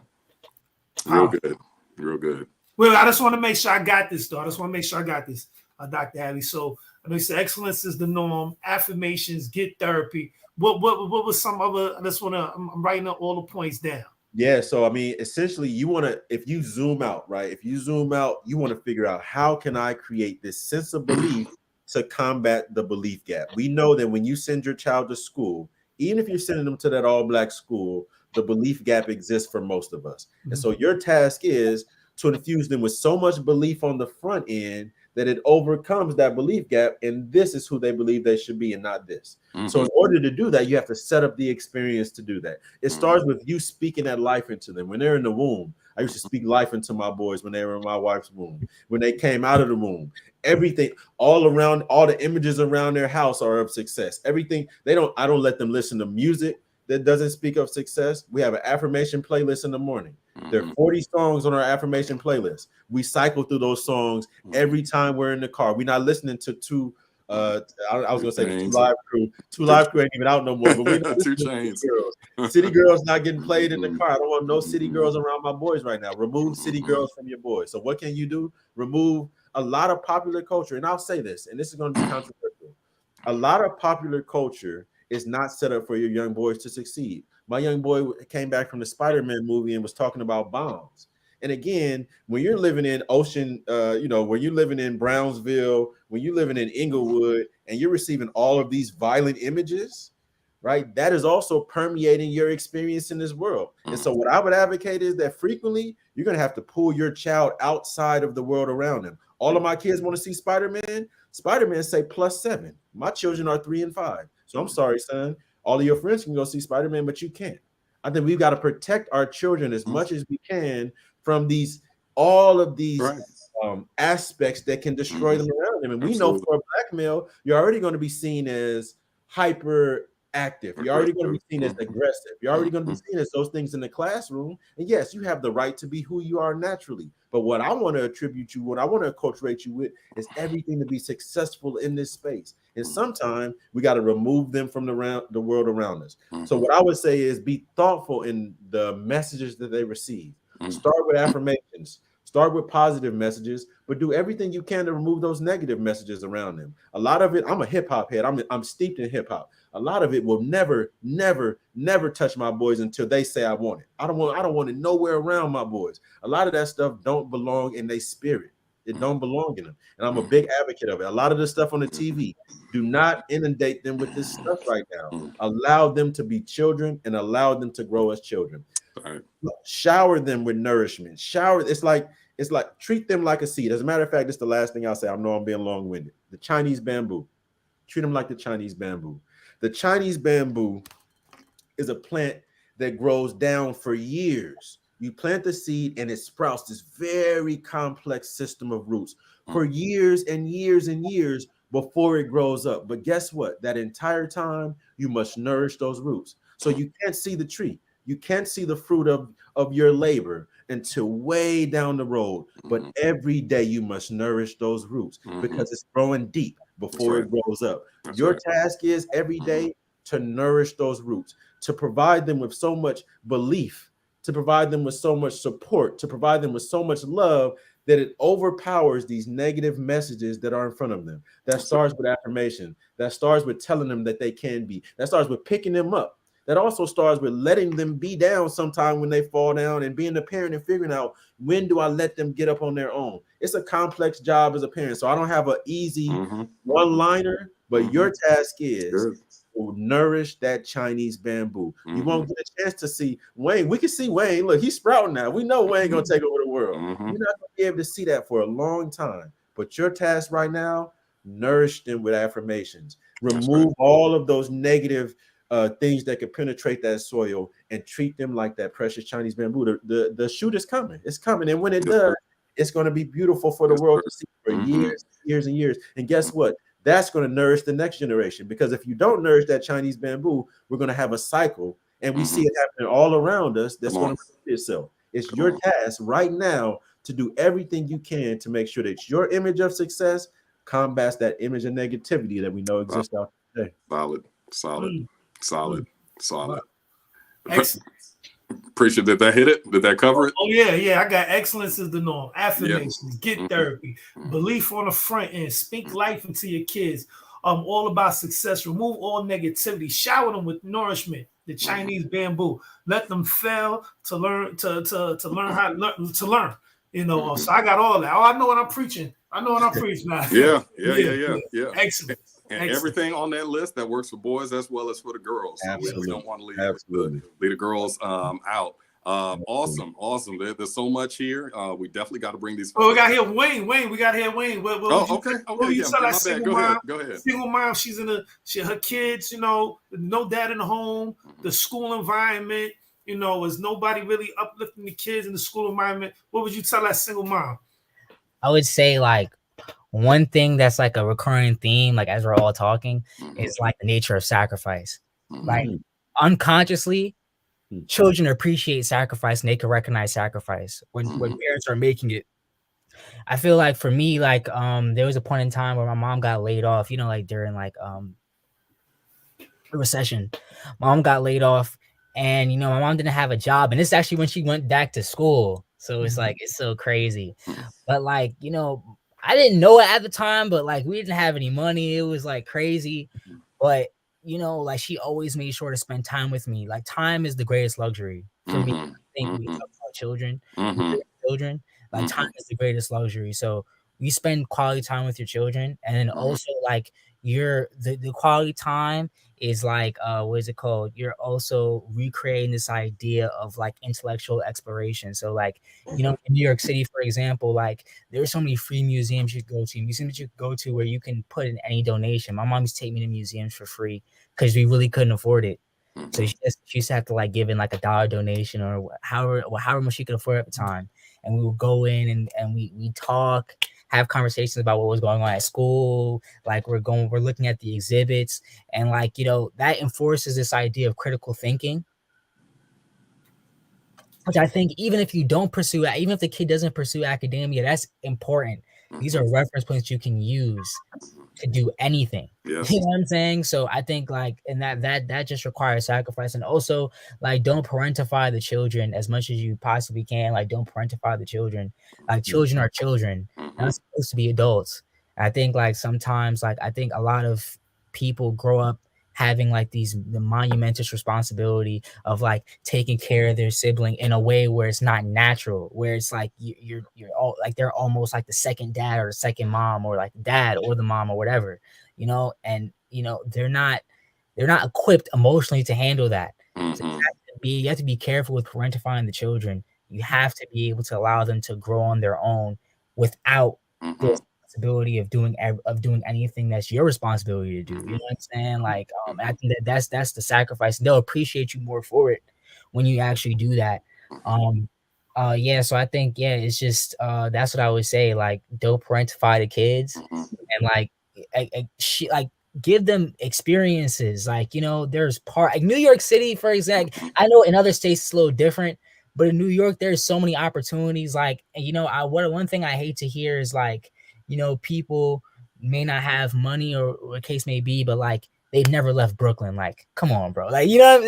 Speaker 2: Real good. Real good.
Speaker 1: Well, I just want to make sure I got this, though. I just want to make sure I got this, Dr. Abby. So, I know you said excellence is the norm, affirmations, get therapy. What was some other? I'm writing up all the points down.
Speaker 3: Yeah, so I mean, essentially, you want to, if you zoom out, right? If you zoom out, you want to figure out how can I create this sense of belief to combat the belief gap. We know that when you send your child to school, even if you're sending them to that all-Black school, the belief gap exists for most of us. And so your task is to infuse them with so much belief on the front end that it overcomes that belief gap, and this is who they believe they should be and not this. So in order to do that, you have to set up the experience to do that. It starts with you speaking that life into them. When they're in the womb, I used to speak life into my boys when they were in my wife's womb. When they came out of the womb, everything all around, all the images around their house are of success. Everything, I don't let them listen to music that doesn't speak of success. We have an affirmation playlist in the morning. There are 40 songs on our affirmation playlist. We cycle through those songs every time we're in the car. We're not listening to I was gonna say the Two Live Crew ain't even out no more, but we know
Speaker 2: Two Chains.
Speaker 3: City Girls not getting played in the car. I don't want no City Girls around my boys right now. Remove City Girls from your boys. So what can you do? Remove a lot of popular culture. And I'll say this, and this is going to be controversial. A lot of popular culture is not set up for your young boys to succeed. My young boy came back from the Spider-Man movie and was talking about bombs. And again, when you're living in when you're living in Brownsville, when you're living in Inglewood, and you're receiving all of these violent images, right? That is also permeating your experience in this world. And so what I would advocate is that frequently you're going to have to pull your child outside of the world around them. All of my kids want to see Spider-Man. Spider-Man say +7. My children are 3 and 5. So I'm sorry, son. All of your friends can go see Spider-Man, but you can't. I think we've got to protect our children as much as we can from all of these aspects that can destroy them around them. And we know for a Black male, you're already going to be seen as hyper active. You're already going to be seen as aggressive. You're already going to be seen as those things in the classroom. And yes, you have the right to be who you are naturally. But what I want to attribute you, what I want to acculturate you with is everything to be successful in this space. And sometimes we got to remove them from the world around us. So what I would say is be thoughtful in the messages that they receive. Start with affirmations. Start with positive messages, but do everything you can to remove those negative messages around them. A lot of it, I'm a hip hop head. I'm steeped in hip hop. A lot of it will never touch my boys until they say I want it. I don't want it nowhere around my boys. A lot of that stuff don't belong in their spirit. It don't belong in them. And I'm a big advocate of it. A lot of the stuff on the TV, do not inundate them with this stuff right now. Allow them to be children and allow them to grow as children. Shower them with nourishment. It's like treat them like a seed. As a matter of fact, this is the last thing I'll say. I know I'm being long-winded. The Chinese bamboo. Treat them like the Chinese bamboo. The Chinese bamboo is a plant that grows down for years. You plant the seed and it sprouts this very complex system of roots for years and years and years before it grows up. But guess what? That entire time, you must nourish those roots. So you can't see the tree. You can't see the fruit of your labor until way down the road. But every day you must nourish those roots because it's growing deep before it grows up. Your task is every day to nourish those roots, to provide them with so much belief, to provide them with so much support, to provide them with so much love that it overpowers these negative messages that are in front of them. That starts with affirmation. That starts with telling them that they can be. That starts with picking them up. That also starts with letting them be down sometime when they fall down and being a parent and figuring out when do I let them get up on their own. It's a complex job as a parent. So I don't have an easy one-liner, but your task is will nourish that Chinese bamboo. You won't get a chance to see Wayne. We can see Wayne. Look, he's sprouting now. We know Wayne gonna take over the world. You're not gonna be able to see that for a long time. But your task right now, nourish them with affirmations. Remove all of those negative things that could penetrate that soil and treat them like that precious Chinese bamboo. The shoot is coming. It's coming. And when it does, it's going to be beautiful for the world to see for years and years. And guess what? That's going to nourish the next generation, because if you don't nourish that Chinese bamboo, we're going to have a cycle, and we see it happening all around us. That's going to repeat itself. It's your task right now to do everything you can to make sure that your image of success combats that image of negativity that we know exists out there.
Speaker 2: Solid.
Speaker 1: Excellent.
Speaker 2: Appreciate that. That hit it. Did that cover it?
Speaker 1: Oh yeah. I got excellence is the norm. Affirmations, get therapy, belief on the front end, speak life into your kids. All about success. Remove all negativity. Shower them with nourishment. The Chinese bamboo. Let them fail to learn to learn how to learn. You know. So I got all that. Oh, I know what I'm preaching. Now.
Speaker 2: Yeah.
Speaker 1: Excellent.
Speaker 2: And everything on that list that works for boys as well as for the girls. So we don't want to leave the girls out. Awesome. There's so much here. We definitely got to bring these.
Speaker 1: Oh, we got here Wayne. We got here Wayne.
Speaker 2: Okay.
Speaker 1: Go ahead. Single mom. She's her kids. No dad in the home. The school environment. Is nobody really uplifting the kids in the school environment? What would you tell that single mom?
Speaker 4: I would say one thing that's like a recurring theme, like as we're all talking, is like the nature of sacrifice. Like unconsciously, children appreciate sacrifice and they can recognize sacrifice when parents are making it. I feel like for me, there was a point in time where my mom got laid off, during the recession. Mom got laid off, and my mom didn't have a job, and it's actually when she went back to school. So it's it's so crazy. But I didn't know it at the time, but we didn't have any money. It was crazy. But she always made sure to spend time with me. Time is the greatest luxury for me. I think we talk about children. Time is the greatest luxury. So you spend quality time with your children, and then also the quality time is what is it called? You're also recreating this idea of intellectual exploration. So in New York City, for example, there are so many free museums you can go to where you can put in any donation. My mom used to take me to museums for free because we really couldn't afford it. So she used to have to give in $1 donation or however much she could afford at the time. And we would go in and we talk, have conversations about what was going on at school. We're looking at the exhibits, and that enforces this idea of critical thinking, which I think even if the kid doesn't pursue academia, that's important. These are reference points you can use to do anything.
Speaker 2: Yes.
Speaker 4: You know what I'm saying? So I think and that just requires sacrifice. And also don't parentify the children as much as you possibly can. Don't parentify the children. Children are children. They're not supposed to be adults. I think sometimes I think a lot of people grow up having the monumentous responsibility of taking care of their sibling in a way where it's not natural, where it's you're all they're almost the second dad or the second mom, or dad or the mom or whatever, and they're not equipped emotionally to handle that. So you have to be careful with parentifying the children. You have to be able to allow them to grow on their own without the responsibility of doing anything that's your responsibility to do. You know what I'm saying? I think that's the sacrifice. They'll appreciate you more for it when you actually do that. So I think it's just that's what I would say. Don't parentify the kids, and give them experiences. There's New York City, for example. I know in other states it's a little different, but in New York there's so many opportunities. One thing I hate to hear is people may not have money or the case may be, but they've never left Brooklyn. Come on, bro. You have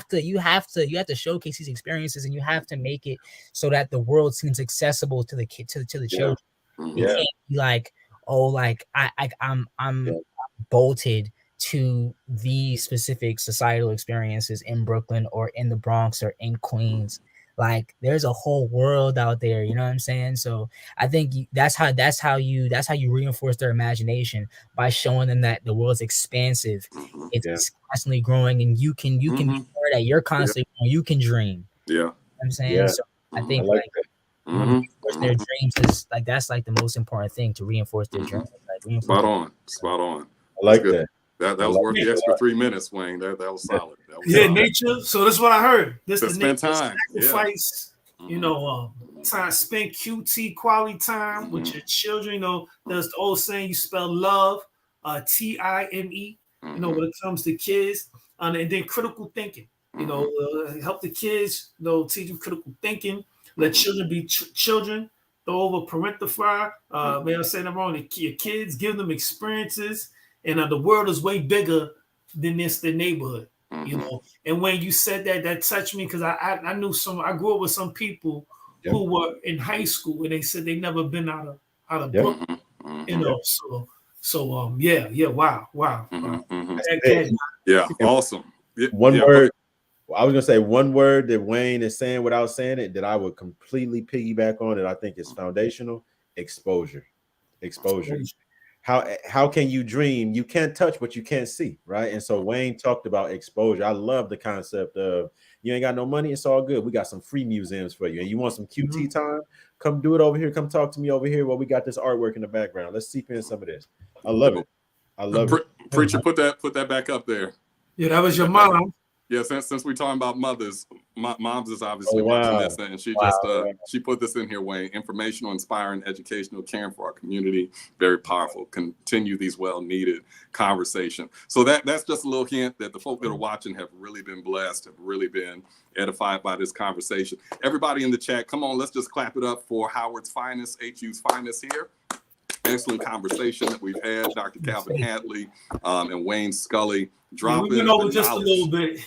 Speaker 4: to showcase these experiences, and you have to make it so that the world seems accessible to the kid, to the children. You can't be I'm bolted to these specific societal experiences in Brooklyn or in the Bronx or in Queens. Like there's a whole world out there, you know what I'm saying? So I think that's how you reinforce their imagination, by showing them that the world's expansive.
Speaker 2: Mm-hmm.
Speaker 4: It's constantly growing, and you can be
Speaker 2: Mm-hmm.
Speaker 4: sure that you're constantly growing. You can dream.
Speaker 2: Yeah.
Speaker 4: You know what I'm saying?
Speaker 3: Yeah.
Speaker 4: So I
Speaker 2: Mm-hmm.
Speaker 3: I
Speaker 4: think
Speaker 3: like
Speaker 4: like
Speaker 3: that.
Speaker 4: you want to reinforce their dreams is like that's like the most important thing, to reinforce their dreams. Like reinforce
Speaker 2: Spot on.
Speaker 3: I like
Speaker 2: That's good.
Speaker 3: that.
Speaker 2: That was
Speaker 3: like
Speaker 2: worth the extra 3 minutes, Wayne. That was solid. That was solid.
Speaker 1: Nature. So that's what I heard. This
Speaker 2: To
Speaker 1: the
Speaker 2: spend
Speaker 1: nature
Speaker 2: time.
Speaker 1: sacrifice.
Speaker 2: Yeah.
Speaker 1: You know, time spend QT quality time with your children. You know, there's the old saying, you spell love, TIME. You know, when it comes to kids, and then critical thinking. You know, help the kids. You know, teach them critical thinking. Let children be children. Throw over parental fire. May I say that wrong? Your kids, give them experiences, and the world is way bigger than the neighborhood. You know, and when you said that, that touched me, because I knew I grew up with some people who were in high school, and they said they never been out of Brooklyn. You know, so wow.
Speaker 2: Yeah, awesome.
Speaker 3: One word. I was gonna say one word that Wayne is saying without saying it that I would completely piggyback on, that I think is foundational: exposure. How can you dream? You can't touch what you can't see, right? And so Wayne talked about exposure. I love the concept of, you ain't got no money, it's all good. We got some free museums for you. And you want some QT time? Come do it over here. Come talk to me over here while we got this artwork in the background. Let's seep in some of this. I love it.
Speaker 2: Preacher, put that back up there.
Speaker 1: Yeah, that was your mom.
Speaker 2: Yeah, since we're talking about mothers, moms is obviously watching this, and she just she put this in here, Wayne. Informational, inspiring, educational, caring for our community. Very powerful. Continue these well-needed conversations. So that's just a little hint that the folk that are watching have really been blessed, have really been edified by this conversation. Everybody in the chat, come on, let's just clap it up for Howard's finest, HU's finest here. Excellent conversation that we've had, Dr. Calvin Hadley and Wayne Scully dropping.
Speaker 1: We went over just a little bit.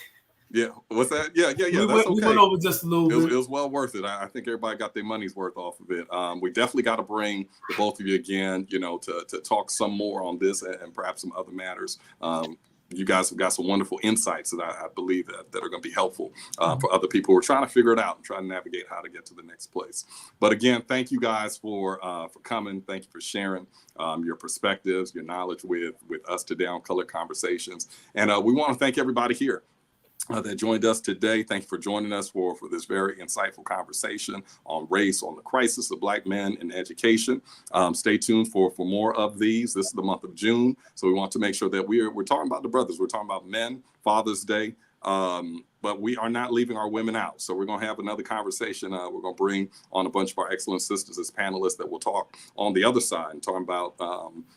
Speaker 2: Yeah, what's that? Yeah.
Speaker 1: We went over just a little bit.
Speaker 2: It was well worth it. I think everybody got their money's worth off of it. We definitely got to bring the both of you again, you know, to talk some more on this and perhaps some other matters. You guys have got some wonderful insights that I believe that are going to be helpful for other people who are trying to figure it out and trying to navigate how to get to the next place. But again, thank you guys for coming. Thank you for sharing your perspectives, your knowledge with us today on Colored Conversations. And we want to thank everybody here that joined us today. Thank you for joining us for this very insightful conversation on race, on the crisis of Black men in education. Stay tuned for more of these. This is the month of June, so we want to make sure that we're talking about the brothers. We're talking about men, Father's Day, but we are not leaving our women out. So we're going to have another conversation. We're going to bring on a bunch of our excellent sisters as panelists that will talk on the other side and talking about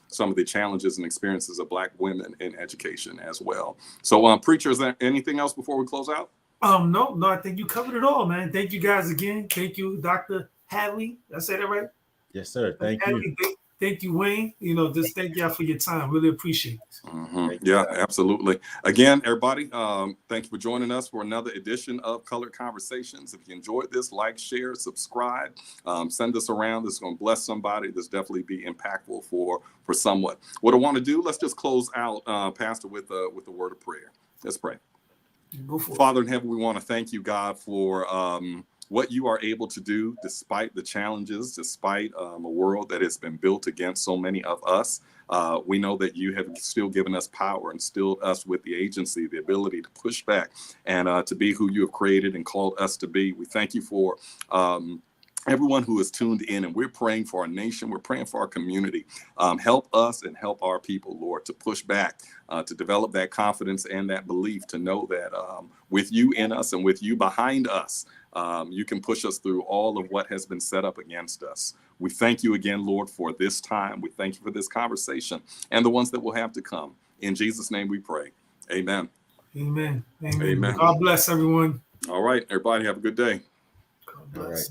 Speaker 2: some of the challenges and experiences of Black women in education as well. So, Preacher, is there anything else before we close out?
Speaker 1: No, I think you covered it all, man. Thank you guys again. Thank you, Dr. Hadley. Did I say that right?
Speaker 3: Yes, sir. Thank you.
Speaker 1: Thank you, Wayne. You know, just thank y'all for your time. Really appreciate it.
Speaker 2: Yeah, absolutely. Again, everybody, thank you for joining us for another edition of Colored Conversations. If you enjoyed this, like, share, subscribe, send this around. This is going to bless somebody. This definitely be impactful for someone. What I want to do, let's just close out, Pastor, with a word of prayer. Let's pray.
Speaker 1: Go for it.
Speaker 2: Father in heaven, we want to thank you, God, for what you are able to do despite the challenges, despite a world that has been built against so many of us. We know that you have still given us power and still us with the agency, the ability to push back and to be who you have created and called us to be. We thank you for everyone who is tuned in, and we're praying for our nation. We're praying for our community. Help us and help our people, Lord, to push back, to develop that confidence and that belief, to know that with you in us and with you behind us, you can push us through all of what has been set up against us. We thank you again, Lord, for this time. We thank you for this conversation and the ones that will have to come. In Jesus' name we pray. Amen.
Speaker 1: Amen. God bless everyone.
Speaker 2: All right, everybody have a good day.
Speaker 1: God bless.
Speaker 3: All right.